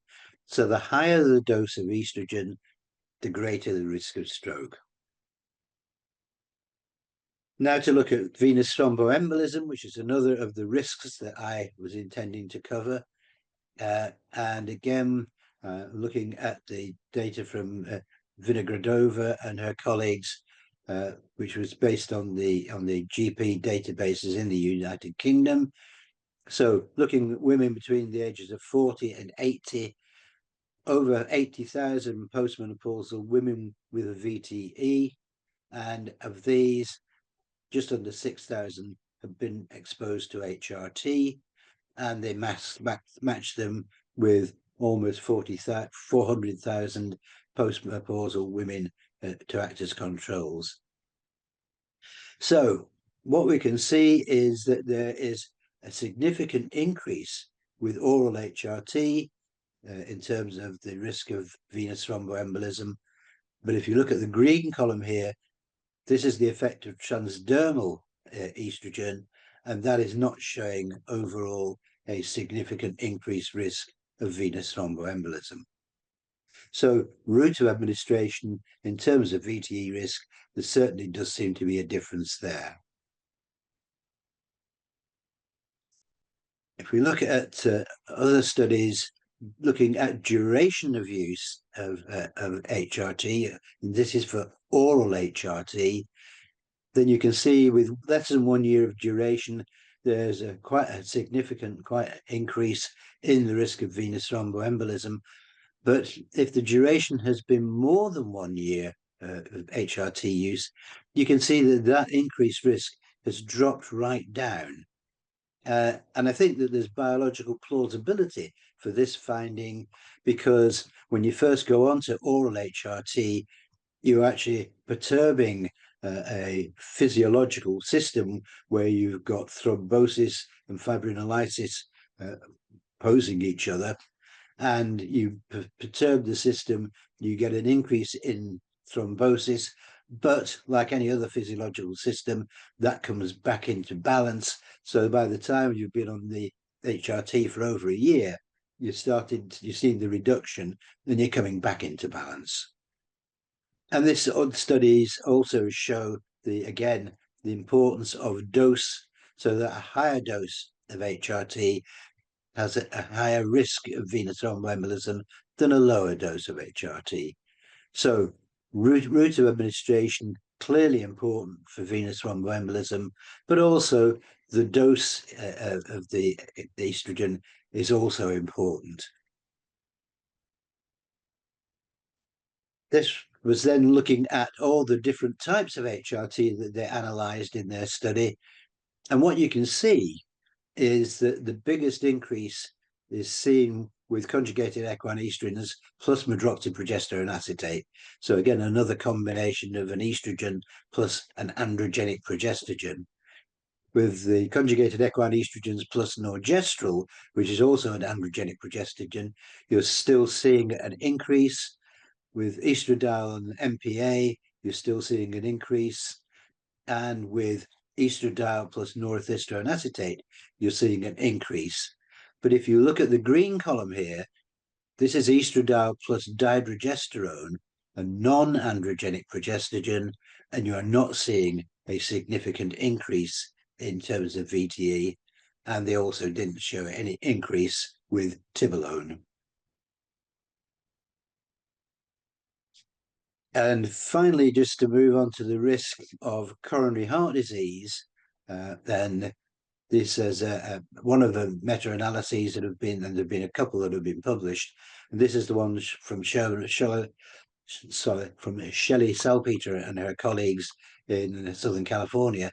So the higher the dose of estrogen, the greater the risk of stroke. Now to look at venous thromboembolism, which is another of the risks that I was intending to cover. And again, looking at the data from Vinogradova and her colleagues, which was based on the GP databases in the United Kingdom. So looking at women between the ages of 40 and 80, over 80,000 postmenopausal women with a VTE, and of these, just under 6,000 have been exposed to HRT, and they match them with almost 400,000 postmenopausal women to act as controls. So what we can see is that there is a significant increase with oral HRT in terms of the risk of venous thromboembolism. But if you look at the green column here, this is the effect of transdermal estrogen, and that is not showing overall a significant increased risk of venous thromboembolism. So route of administration in terms of VTE risk, there certainly does seem to be a difference there. If we look at other studies looking at duration of use of HRT, and this is for oral HRT, then you can see with less than 1 year of duration, there's quite a significant increase in the risk of venous thromboembolism. But if the duration has been more than 1 year of HRT use, you can see that increased risk has dropped right down. And I think that there's biological plausibility for this finding, because when you first go on to oral HRT, you're actually perturbing a physiological system where you've got thrombosis and fibrinolysis opposing each other, and you perturb the system, you get an increase in thrombosis, but like any other physiological system, that comes back into balance. So by the time you've been on the HRT for over a year, you've seen the reduction, and you're coming back into balance. And this studies also show the importance of dose, so that a higher dose of HRT has a higher risk of venous thromboembolism than a lower dose of HRT. So route of administration, clearly important for venous thromboembolism, but also the dose of the estrogen is also important. This was then looking at all the different types of HRT that they analysed in their study. And what you can see is that the biggest increase is seen with conjugated equine estrogens plus medroxyprogesterone acetate. So again, another combination of an estrogen plus an androgenic progestogen. With the conjugated equine estrogens plus norgestrel, which is also an androgenic progestogen, you're still seeing an increase. With estradiol and MPA, you're still seeing an increase. And with estradiol plus norethistone acetate, you're seeing an increase. But if you look at the green column here, this is estradiol plus dihydrogesterone, a non-androgenic progestogen, and you are not seeing a significant increase in terms of VTE, and they also didn't show any increase with tibolone. And finally, just to move on to the risk of coronary heart disease, then this is one of the meta-analyses that have been, and there have been a couple that have been published. And this is the one from Shelley Salpeter and her colleagues in Southern California.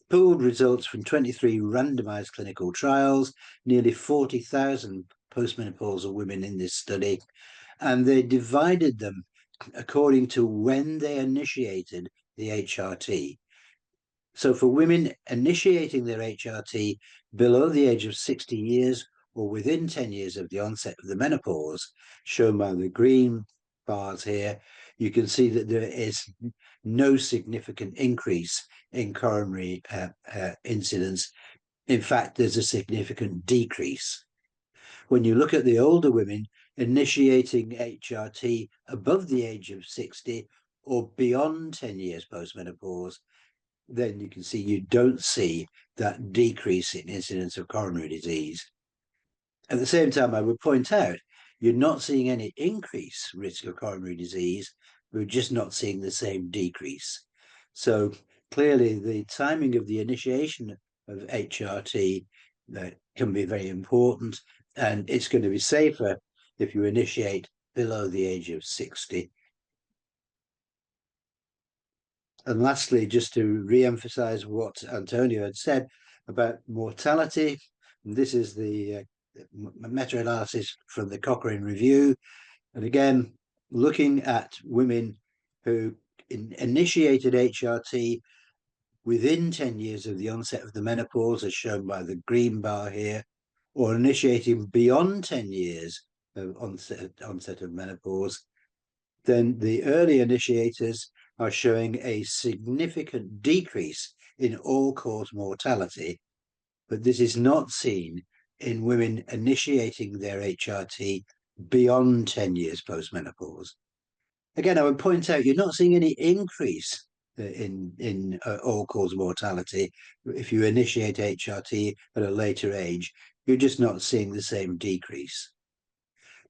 Pooled results from 23 randomized clinical trials, nearly 40,000 postmenopausal women in this study, and they divided them according to when they initiated the HRT. So for women initiating their HRT below the age of 60 years or within 10 years of the onset of the menopause, shown by the green bars here, you can see that there is no significant increase in coronary incidence. In fact, there's a significant decrease. When you look at the older women initiating HRT above the age of 60 or beyond 10 years postmenopause, then you can see you don't see that decrease in incidence of coronary disease. At the same time, I would point out, you're not seeing any increase risk of coronary disease, we're just not seeing the same decrease. So clearly the timing of the initiation of HRT can be very important, and it's going to be safer if you initiate below the age of 60. And lastly, just to re-emphasize what Antonio had said about mortality, this is the meta-analysis from the Cochrane Review. And again, looking at women who initiated HRT within 10 years of the onset of the menopause, as shown by the green bar here, or initiating beyond 10 years of onset of menopause, then the early initiators are showing a significant decrease in all-cause mortality, but this is not seen in women initiating their HRT beyond 10 years postmenopause. Again, I would point out you're not seeing any increase in all-cause mortality if you initiate HRT at a later age. You're just not seeing the same decrease.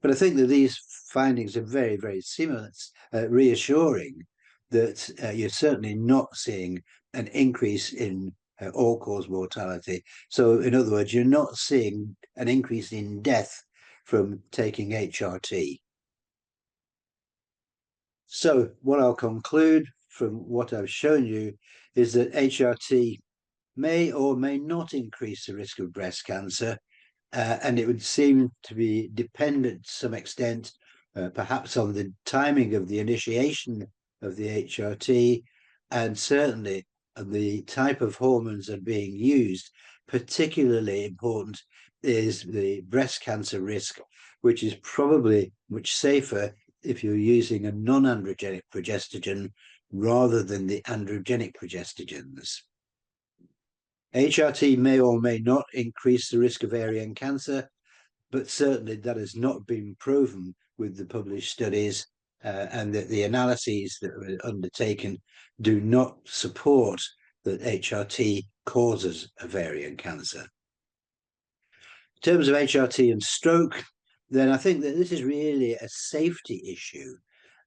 But I think that these findings are very, very similar, reassuring that you're certainly not seeing an increase in all-cause mortality. So in other words, you're not seeing an increase in death from taking HRT. So what I'll conclude from what I've shown you is that HRT may or may not increase the risk of breast cancer, and it would seem to be dependent to some extent, perhaps on the timing of the initiation of the HRT, and certainly on the type of hormones that are being used. Particularly important is the breast cancer risk, which is probably much safer if you're using a non-androgenic progestogen rather than the androgenic progestogens. HRT may or may not increase the risk of ovarian cancer, but certainly that has not been proven with the published studies, and that the analyses that were undertaken do not support that HRT causes ovarian cancer. terms of HRT and stroke, then I think that this is really a safety issue,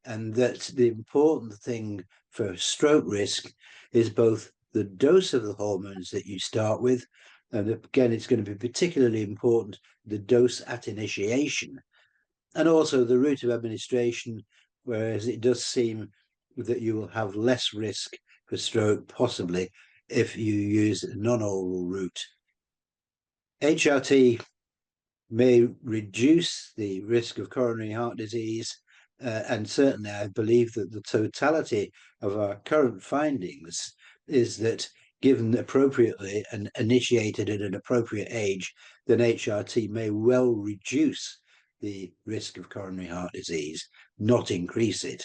and that the important thing for stroke risk is both the dose of the hormones that you start with, and again, it's going to be particularly important, the dose at initiation, and also the route of administration, whereas it does seem that you will have less risk for stroke, possibly, if you use a non-oral route. HRT may reduce the risk of coronary heart disease, and certainly I believe that the totality of our current findings is that given appropriately and initiated at an appropriate age, then HRT may well reduce the risk of coronary heart disease, not increase it.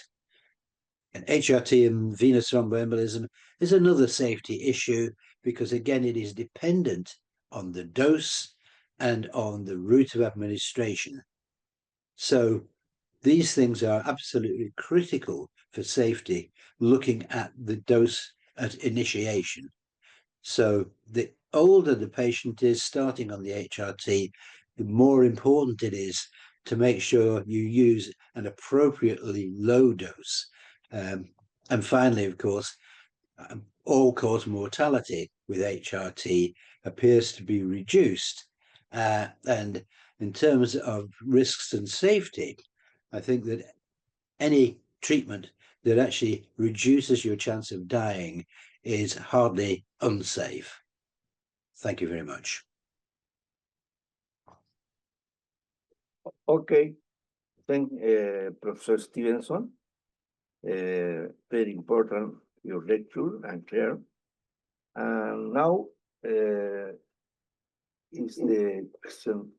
And HRT and venous thromboembolism is another safety issue because, again, it is dependent on the dose and on the route of administration. So these things are absolutely critical for safety, looking at the dose at initiation. So the older the patient is starting on the HRT, the more important it is to make sure you use an appropriately low dose. And finally, of course, all-cause mortality with HRT appears to be reduced. And in terms of risks and safety, I think that any treatment that actually reduces your chance of dying is hardly unsafe. Thank you very much. Okay, thank Professor Stevenson. Very important, your lecture and clear. And now is the question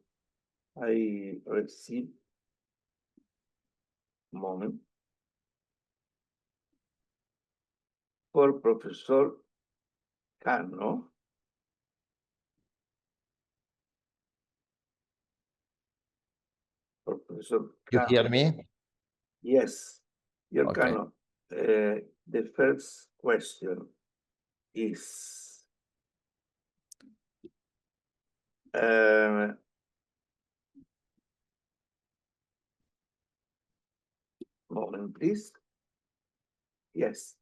I received. Moment. For Professor Cano. For Professor You Cano. hear me? Yes, your Okay. Cano. The first question is moment, please. Yes.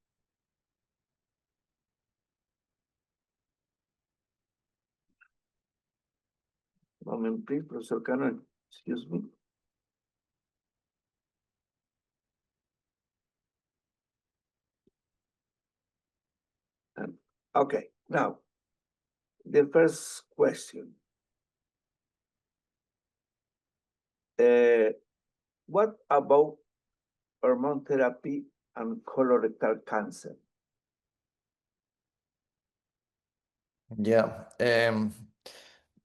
Moment, please, Professor Cano. Excuse me. Okay, now, the first question. What about hormone therapy and colorectal cancer? Yeah.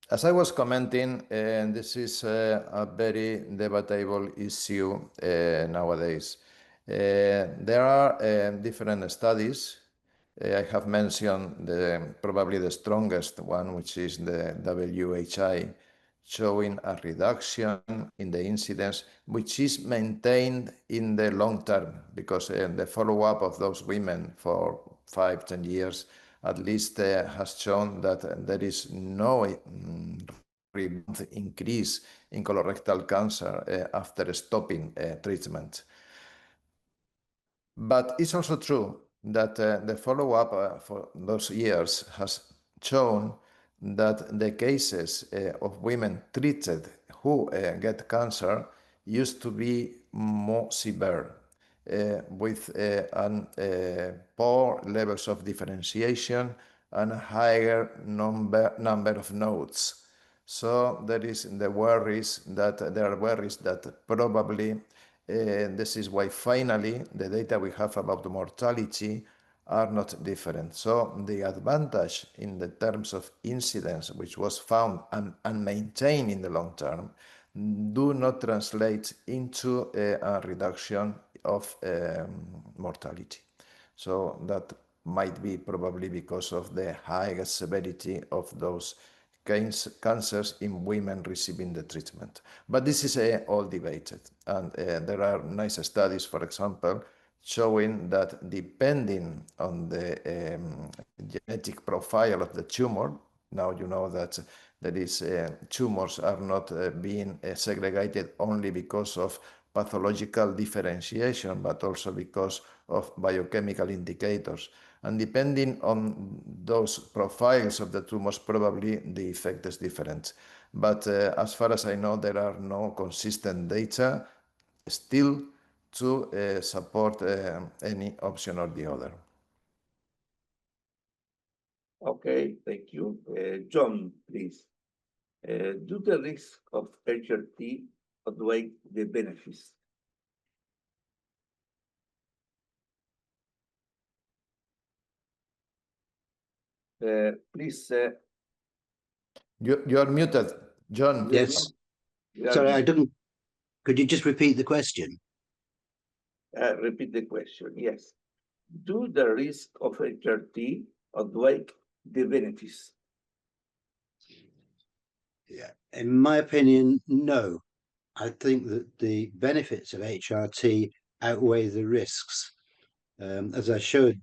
As I was commenting, this is a very debatable issue nowadays. There are different studies. I have mentioned probably the strongest one, which is the WHI, showing a reduction in the incidence, which is maintained in the long term, because the follow-up of those women for 5-10 years at least has shown that there is no increase in colorectal cancer after stopping treatment. But it's also true that the follow-up for those years has shown that the cases of women treated who get cancer used to be more severe, with poor levels of differentiation and a higher number of nodes. So there are worries that probably this is why finally the data we have about the mortality are not different. So the advantage in the terms of incidence, which was found and maintained in the long term, do not translate into a reduction of mortality. So that might be probably because of the high severity of those cancers in women receiving the treatment. But this is all debated. And there are nice studies, for example, showing that depending on the genetic profile of the tumor, now you know that That is, tumors are not being segregated only because of pathological differentiation, but also because of biochemical indicators. And depending on those profiles of the tumors, probably the effect is different. But as far as I know, there are no consistent data still to support any option or the other. Okay, thank you. John, please. Do the risk of HRT outweigh the benefits? Please. You're muted, John. Yes. Yeah, Sorry, I didn't. Could you just repeat the question? repeat the question. Yes. Do the risk of HRT outweigh the benefits? Yeah. In my opinion, no. I think that the benefits of HRT outweigh the risks. As I showed,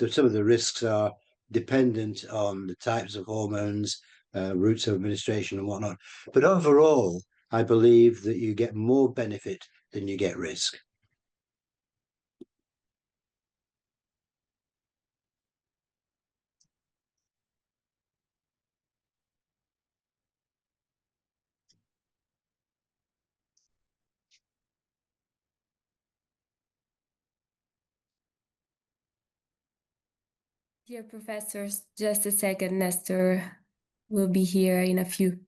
some of the risks are dependent on the types of hormones, routes of administration and whatnot. But overall, I believe that you get more benefit than you get risk. Dear professors, just a second, Nestor will be here in a few.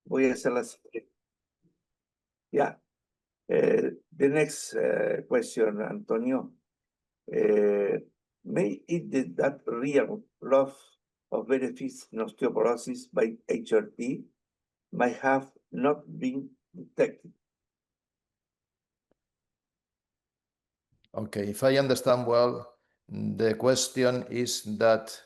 Voy a hacer las. Yeah. The next question, Antonio. May it that real loss of benefits in osteoporosis by HRT might have not been detected? Okay, if I understand well, the question is that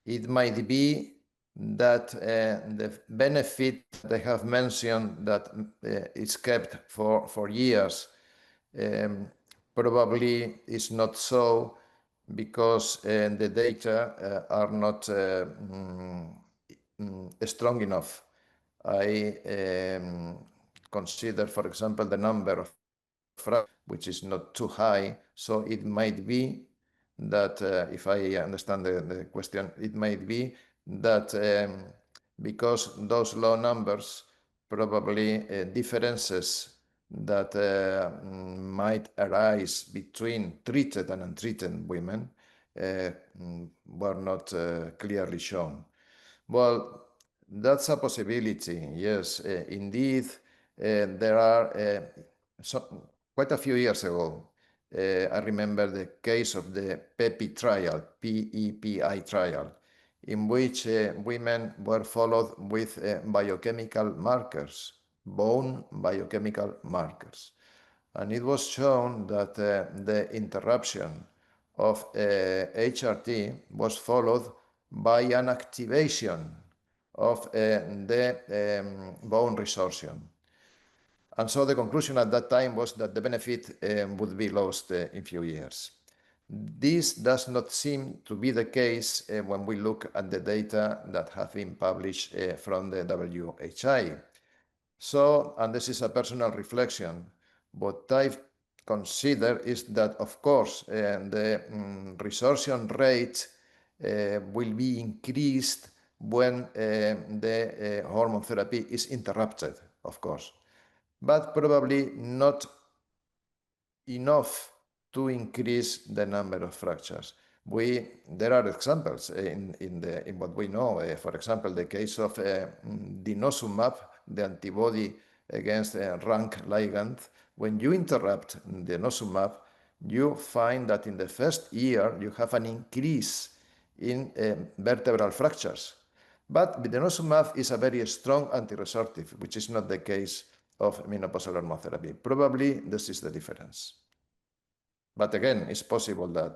it might be that the benefit they have mentioned that is kept for years probably is not so because the data are not strong enough. I consider, for example, the number of which is not too high, so it might be that, if I understand the question, it might be that because those low numbers, probably differences that might arise between treated and untreated women were not clearly shown. Well, that's a possibility, yes. Indeed, there are quite a few years ago, I remember the case of the PEPI trial, PEPI trial, in which women were followed with biochemical markers, bone biochemical markers. And it was shown that the interruption of HRT was followed by an activation of the bone resorption. And so the conclusion at that time was that the benefit would be lost in few years. This does not seem to be the case when we look at the data that have been published from the WHI. So, and this is a personal reflection, what I consider is that, of course, the resorption rate will be increased when the hormone therapy is interrupted, of course, but probably not enough to increase the number of fractures. There are examples in what we know. For example, the case of denosumab, the antibody against rank ligand. When you interrupt denosumab, you find that in the first year you have an increase in vertebral fractures. But denosumab is a very strong antiresorptive, which is not the case of menopausal hormone therapy. Probably this is the difference. But again, it's possible that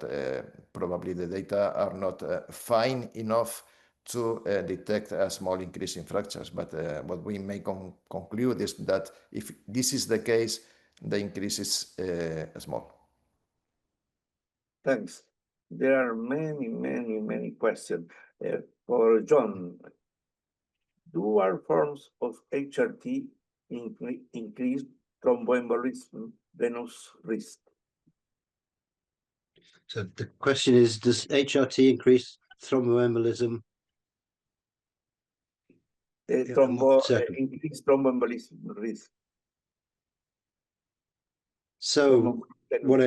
probably the data are not fine enough to detect a small increase in fractures. But what we may conclude is that if this is the case, the increase is small. Thanks. There are many questions. For John, do our forms of HRT increase thromboembolism venous risk? So the question is, does HRT increase thromboembolism? Increase thromboembolism risk. So what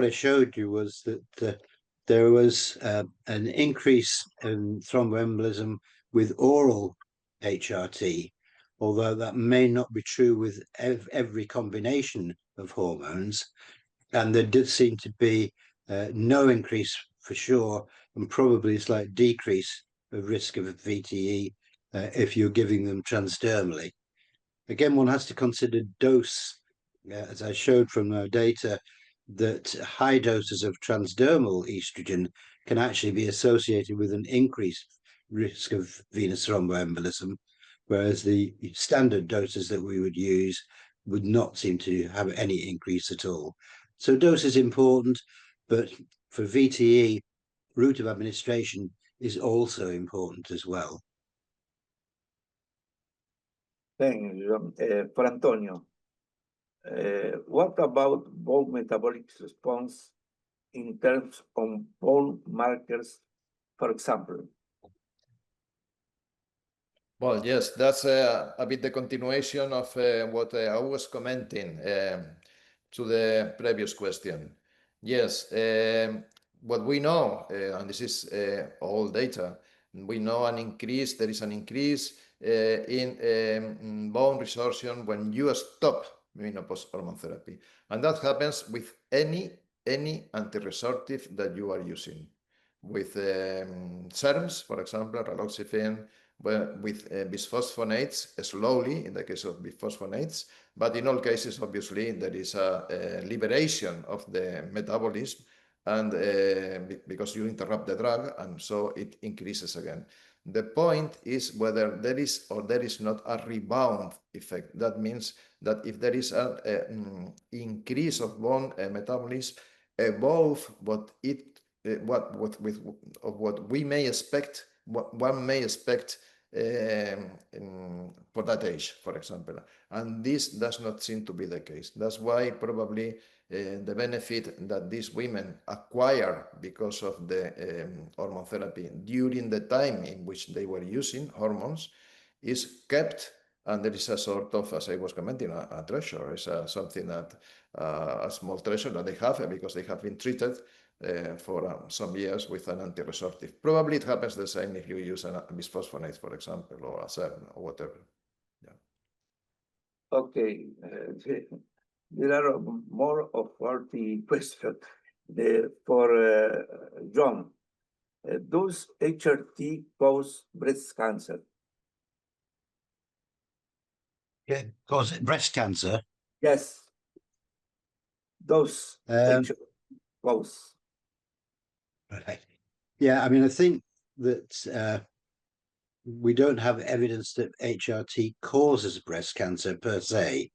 I showed you was that there was an increase in thromboembolism with oral HRT, although that may not be true with every combination of hormones. And there did seem to be no increase for sure, and probably a slight decrease of risk of VTE if you're giving them transdermally. Again, one has to consider dose. As I showed from our data, that high doses of transdermal estrogen can actually be associated with an increased risk of venous thromboembolism, whereas the standard doses that we would use would not seem to have any increase at all. So dose is important, but for VTE, route of administration is also important as well. Thank you. For Antonio, what about bone metabolic response in terms of bone markers, for example? Well, yes, that's a bit the continuation of what I was commenting to the previous question. Yes, what we know, and this is all data, we know there is an increase in bone resorption when you stop menopausal hormone therapy. And that happens with any anti-resorptive that you are using. With SERMs, for example, raloxifene, with bisphosphonates, slowly in the case of bisphosphonates, but in all cases, obviously, there is a liberation of the metabolism, and because you interrupt the drug, and so it increases again. The point is whether there is or there is not a rebound effect. That means that if there is an increase of bone metabolism above what we may expect, what one may expect for that age, for example. And this does not seem to be the case. That's why probably the benefit that these women acquire because of the hormone therapy during the time in which they were using hormones is kept, and there is a sort of, as I was commenting, a treasure. It's something that, a small treasure that they have because they have been treated for some years with an anti-resorptive. Probably it happens the same if you use a bisphosphonate, for example, or a SERM or whatever. Yeah. Okay, there are more of 40 questions. For John, does HRT cause breast cancer? Yeah, cause breast cancer. Yes. Does HRT cause? Right. Yeah, I mean, I think that we don't have evidence that HRT causes breast cancer per se,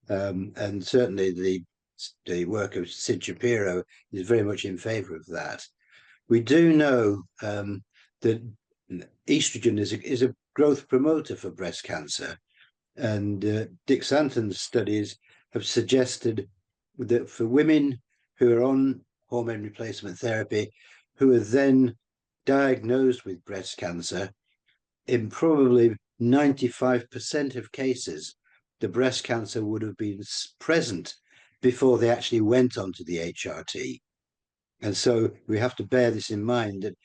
and certainly the work of Sid Shapiro is very much in favor of that. We do know that estrogen is a growth promoter for breast cancer, and Dick Santon's studies have suggested that for women who are on hormone replacement therapy, who are then diagnosed with breast cancer, in probably 95% of cases, the breast cancer would have been present before they actually went onto the HRT. And so we have to bear this in mind, that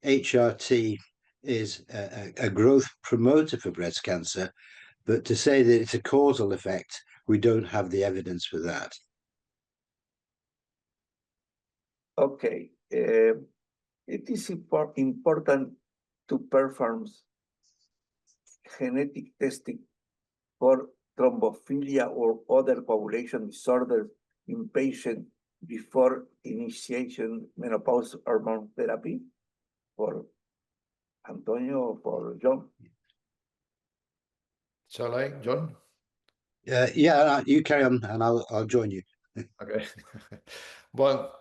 HRT is a growth promoter for breast cancer, but to say that it's a causal effect, we don't have the evidence for that. Okay, it is important to perform genetic testing for thrombophilia or other coagulation disorders in patients before initiation menopause hormone therapy? For Antonio or for John? Shall I, John? Yeah, you carry on, and I'll join you. Okay. Well,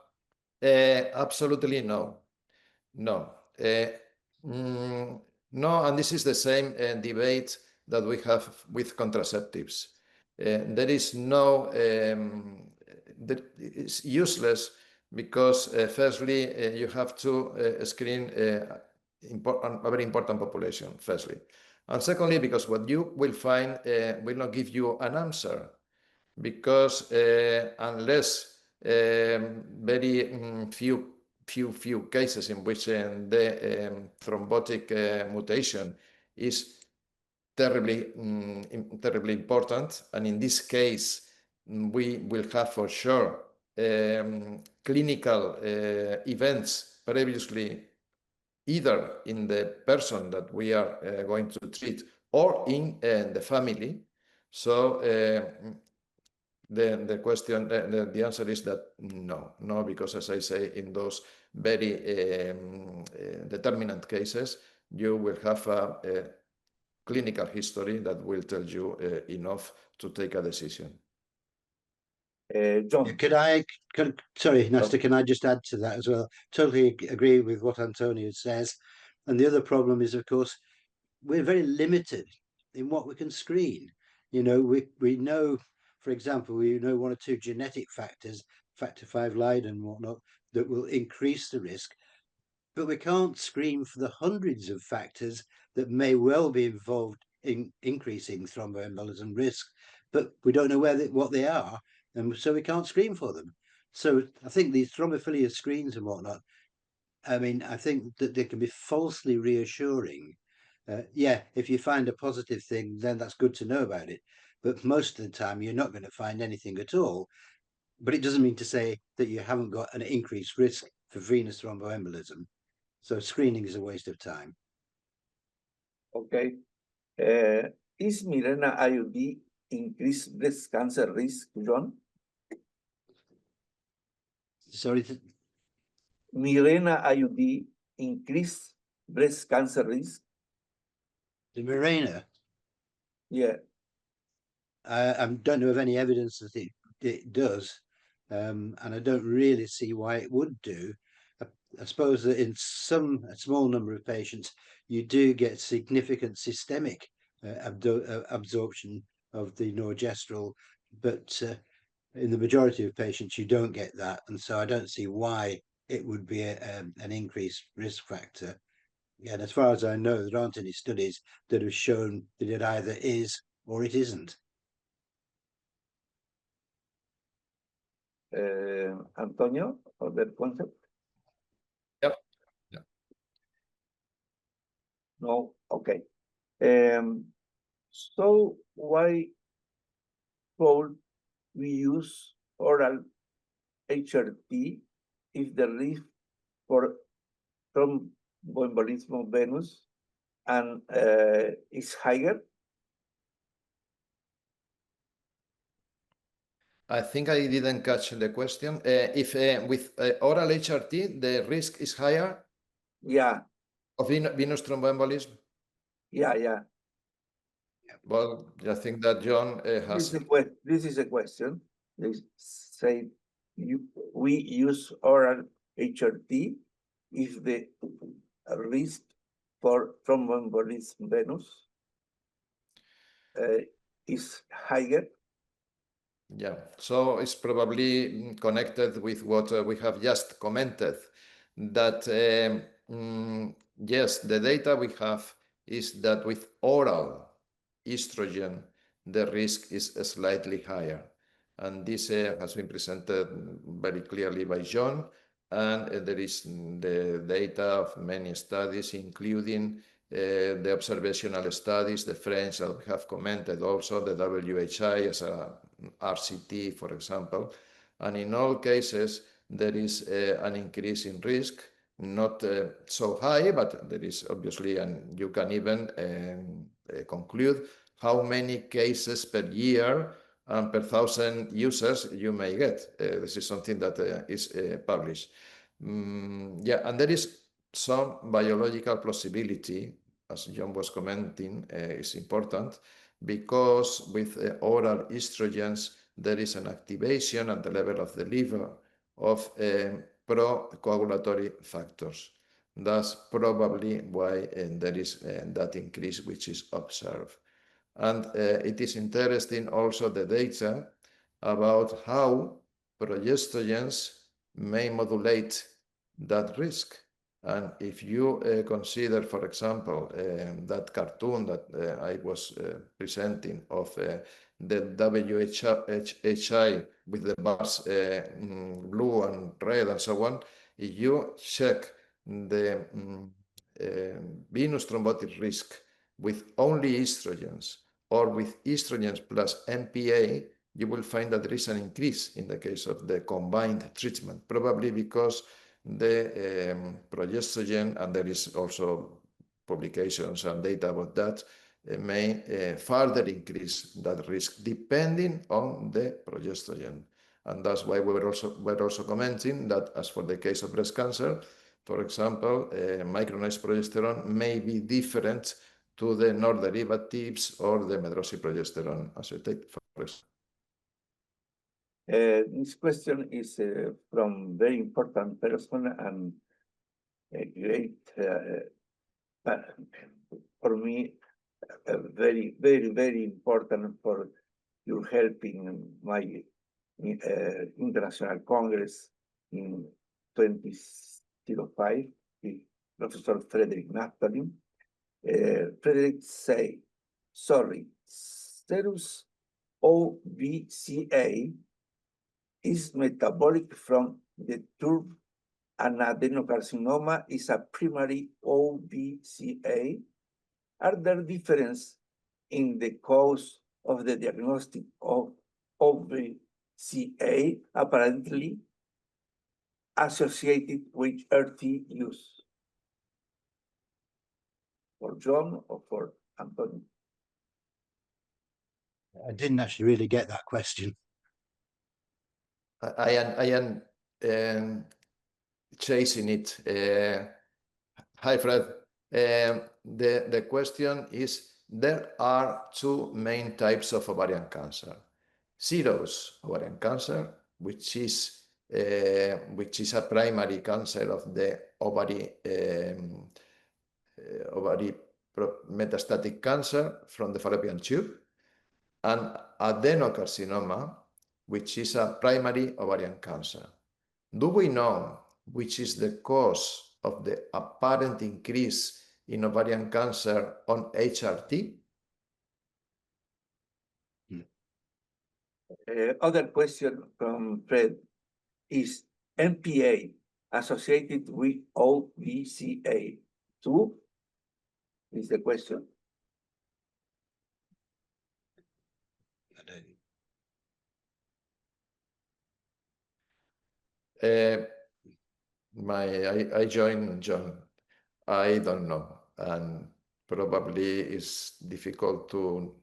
absolutely no. No. No, and this is the same debate that we have with contraceptives. There is no, it's useless because firstly, you have to screen a very important population, firstly. And secondly, because what you will find will not give you an answer, because unless very few cases in which the thrombotic mutation is terribly important, and in this case we will have for sure clinical events previously either in the person that we are going to treat or in the family. So the question, the answer is that no, because as I say, in those very determinant cases, you will have a clinical history that will tell you enough to take a decision. John. Sorry, Nestor, can I just add to that as well? Totally agree with what Antonio says. And the other problem is, of course, we're very limited in what we can screen. You know, we know, for example, we know one or two genetic factors, factor V Leiden and whatnot, that will increase the risk, but we can't screen for the hundreds of factors that may well be involved in increasing thromboembolism risk, but we don't know what they are, and so we can't screen for them. So I think these thrombophilia screens and whatnot, I mean, I think that they can be falsely reassuring. Yeah, if you find a positive thing, then that's good to know about it. But most of the time, you're not going to find anything at all. But it doesn't mean to say that you haven't got an increased risk for venous thromboembolism. So screening is a waste of time. Okay. Is Mirena IUD increased breast cancer risk, John? Sorry. Mirena IUD increased breast cancer risk? The Mirena? Yeah. I don't know of any evidence that it does, and I don't really see why it would do. I suppose that in a small number of patients, you do get significant systemic absorption of the norgestrel, but in the majority of patients, you don't get that, and so I don't see why it would be an increased risk factor. And as far as I know, there aren't any studies that have shown that it either is or it isn't. Antonio, other concept? Yep. No, okay. So why should we use oral HRT if the risk for thromboembolism of venous and is higher? I think I didn't catch the question. If with oral HRT, the risk is higher? Yeah. Of venous thromboembolism? Yeah. Well, I think that John has... This is a question. They say we use oral HRT if the risk for thromboembolism venous is higher. Yeah, so it's probably connected with what we have just commented, that yes, the data we have is that with oral estrogen, the risk is slightly higher. And this has been presented very clearly by John, and there is the data of many studies, including the observational studies, the French that we have commented, also the WHI as a RCT, for example. And in all cases, there is an increase in risk, not so high, but there is obviously, and you can even conclude how many cases per year and per 1,000 users you may get. This is something that is published. Yeah, and there is some biological plausibility, as John was commenting, is important, because with oral estrogens, there is an activation at the level of the liver of pro-coagulatory factors. That's probably why there is that increase which is observed. And it is interesting also the data about how progestogens may modulate that risk. And if you consider, for example, that cartoon that I was presenting of the WHI with the bars blue and red and so on, if you check the venous thrombotic risk with only estrogens or with estrogens plus MPA, you will find that there is an increase in the case of the combined treatment, probably because the progestogen, and there is also publications and data about that, may further increase that risk depending on the progestogen. And that's why we're also commenting that as for the case of breast cancer, for example, micronized progesterone may be different to the non-derivatives or the medroxyprogesterone acetate, for example. This question is from very important person and a great, for me, very, very, very important for your help in my international congress in 2005, Professor Frederick Naftalin. Frederick say, sorry, serous OVCA is metabolic from the turf, and adenocarcinoma is a primary OVCA. Are there differences in the cause of the diagnostic of OVCA apparently associated with RT use? For John or for Antonio? I didn't actually really get that question. I am chasing it. Hi, Fred. The question is, there are two main types of ovarian cancer. Serous ovarian cancer, which is a primary cancer of the ovary metastatic cancer from the fallopian tube, and adenocarcinoma, which is a primary ovarian cancer. Do we know which is the cause of the apparent increase in ovarian cancer on HRT? Other question from Fred is MPA associated with OVCA too? Is the question. I join John. I don't know, and probably it's difficult to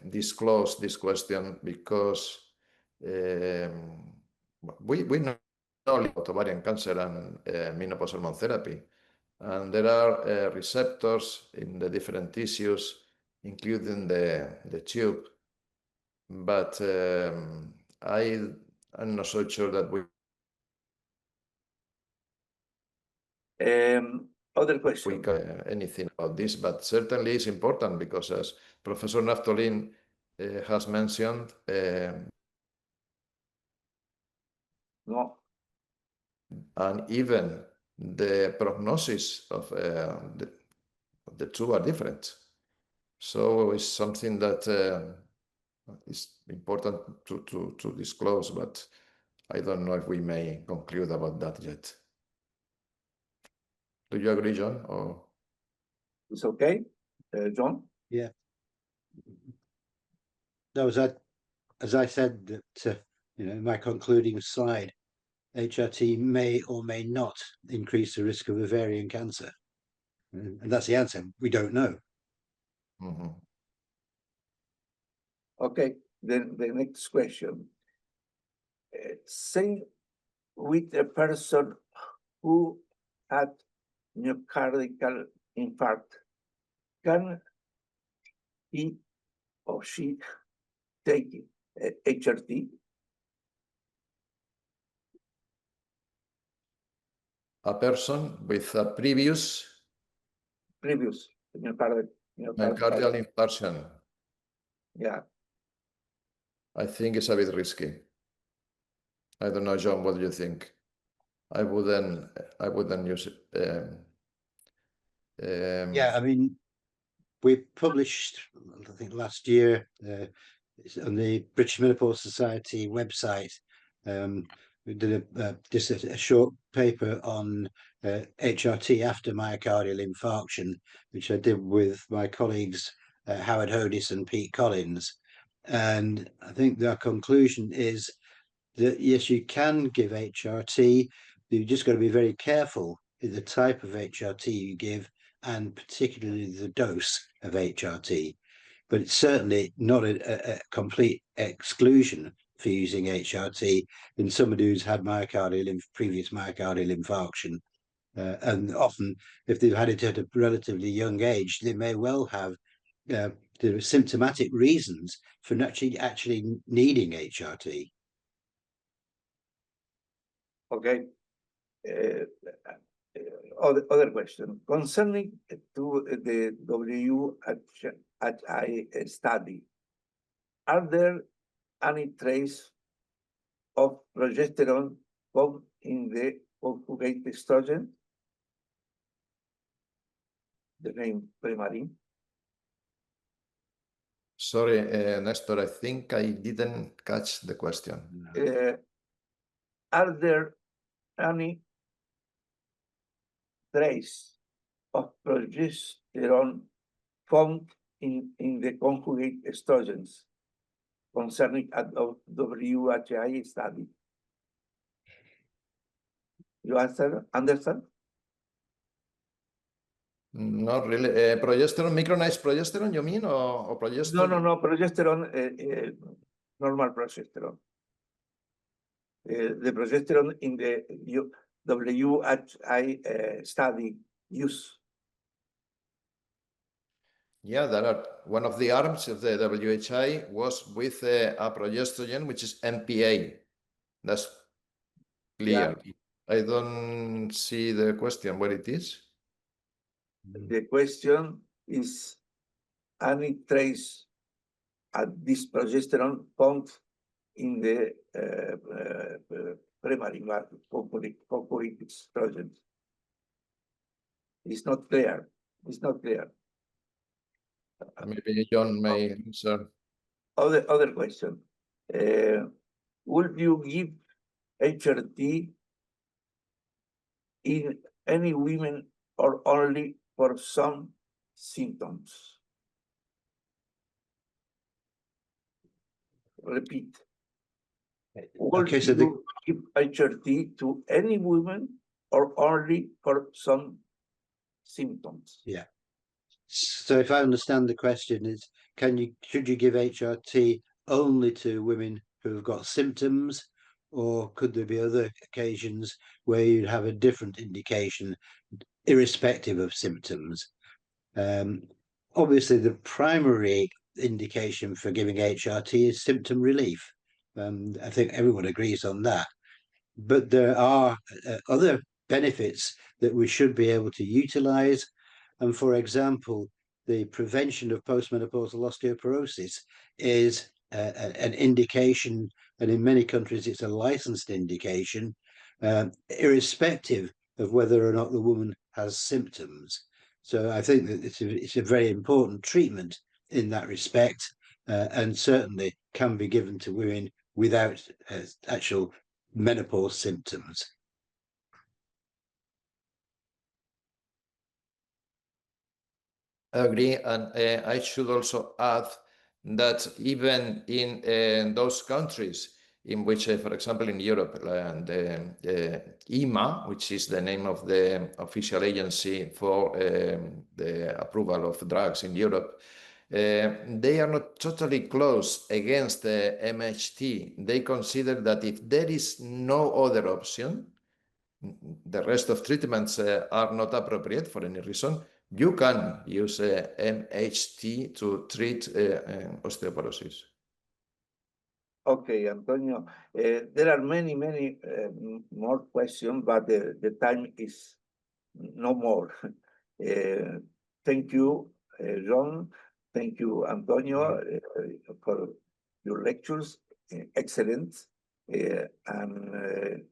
disclose this question because we know about ovarian cancer and menopause hormone therapy, and there are receptors in the different tissues, including the tube, but I'm not so sure that we. Other question. We can anything about this, but certainly it's important because, as Professor Naftalin has mentioned, No. and even the prognosis of the two are different. So it's something that is important to disclose, but I don't know if we may conclude about that yet. Do you agree, John? Or It's okay, John? Yeah. No, as I said that in my concluding slide, HRT may or may not increase the risk of ovarian cancer, and that's the answer. We don't know. Mm-hmm. Okay, then the next question. Say with a person who had myocardial infarct, can he or she take HRT? A person with a previous Previous myocardial myocardial infarction. Yeah. I think it's a bit risky. I don't know, John, what do you think? I wouldn't use it. Yeah, I mean, we published, I think last year, on the British Menopause Society website, we did just a short paper on HRT after myocardial infarction, which I did with my colleagues Howard Hodis and Pete Collins. And I think their conclusion is that yes, you can give HRT. You've just got to be very careful in the type of HRT you give, and particularly the dose of HRT. But it's certainly not a complete exclusion for using HRT in somebody who's had previous myocardial infarction. And often, if they've had it at a relatively young age, they may well have the symptomatic reasons for actually needing HRT. Okay. Other question concerning to the WHI study. Are there any trace of progesterone found in the conjugate estrogen? The name Premarin. Sorry, Nestor, I think I didn't catch the question. Are there any trace of progesterone found in the conjugate estrogens concerning a WHI study? You understand? Not really. Progesterone, micronized progesterone, you mean, or progesterone? No, progesterone, normal progesterone. The progesterone in the WHI study use. Yeah, there are. One of the arms of the WHI was with a progesterone, which is MPA. That's clear. Yeah. I don't see the question where it is. The question is, any trace at this progesterone found in the primary conjugate estrogen? It's not clear. It's not clear. Maybe John may answer. Other question. Would you give HRT in any women or only for some symptoms? Repeat. Would Okay, so you give HRT to any woman or only for some symptoms? Yeah. So if I understand the question is, should you give HRT only to women who have got symptoms, or could there be other occasions where you'd have a different indication irrespective of symptoms? Obviously, the primary indication for giving HRT is symptom relief. I think everyone agrees on that. But there are other benefits that we should be able to utilize. And for example, the prevention of postmenopausal osteoporosis is an indication, and in many countries it's a licensed indication, irrespective of whether or not the woman has symptoms. So I think that it's a very important treatment in that respect, and certainly can be given to women without actual menopause symptoms. I agree, and I should also add that even in those countries in which, for example, in Europe, the EMA, which is the name of the official agency for the approval of drugs in Europe, They are not totally closed against the MHT. They consider that if there is no other option, the rest of treatments are not appropriate for any reason, you can use MHT to treat osteoporosis. Okay, Antonio, there are many more questions, but the time is no more. Thank you, John. Thank you, Antonio, for your lectures. Excellent. And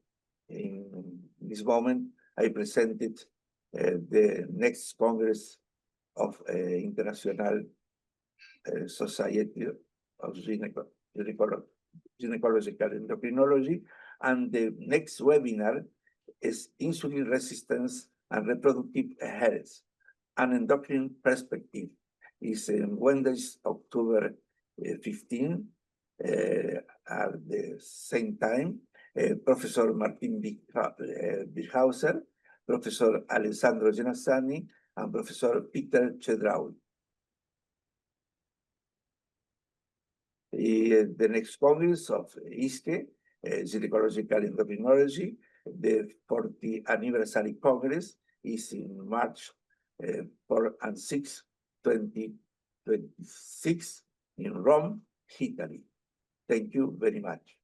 in this moment, I presented the next Congress of International Society of Gynecological Endocrinology, and the next webinar is Insulin Resistance and Reproductive Health, an Endocrine Perspective. Is Wednesday, October 15, at the same time. Professor Martin Birhauser, Professor Alessandro Genassani, and Professor Peter Chedraui. The next Congress of ISCE, Gynecological Endocrinology, the 40th Anniversary Congress is in March 4 and 6, 2026 in Rome, Italy. Thank you very much.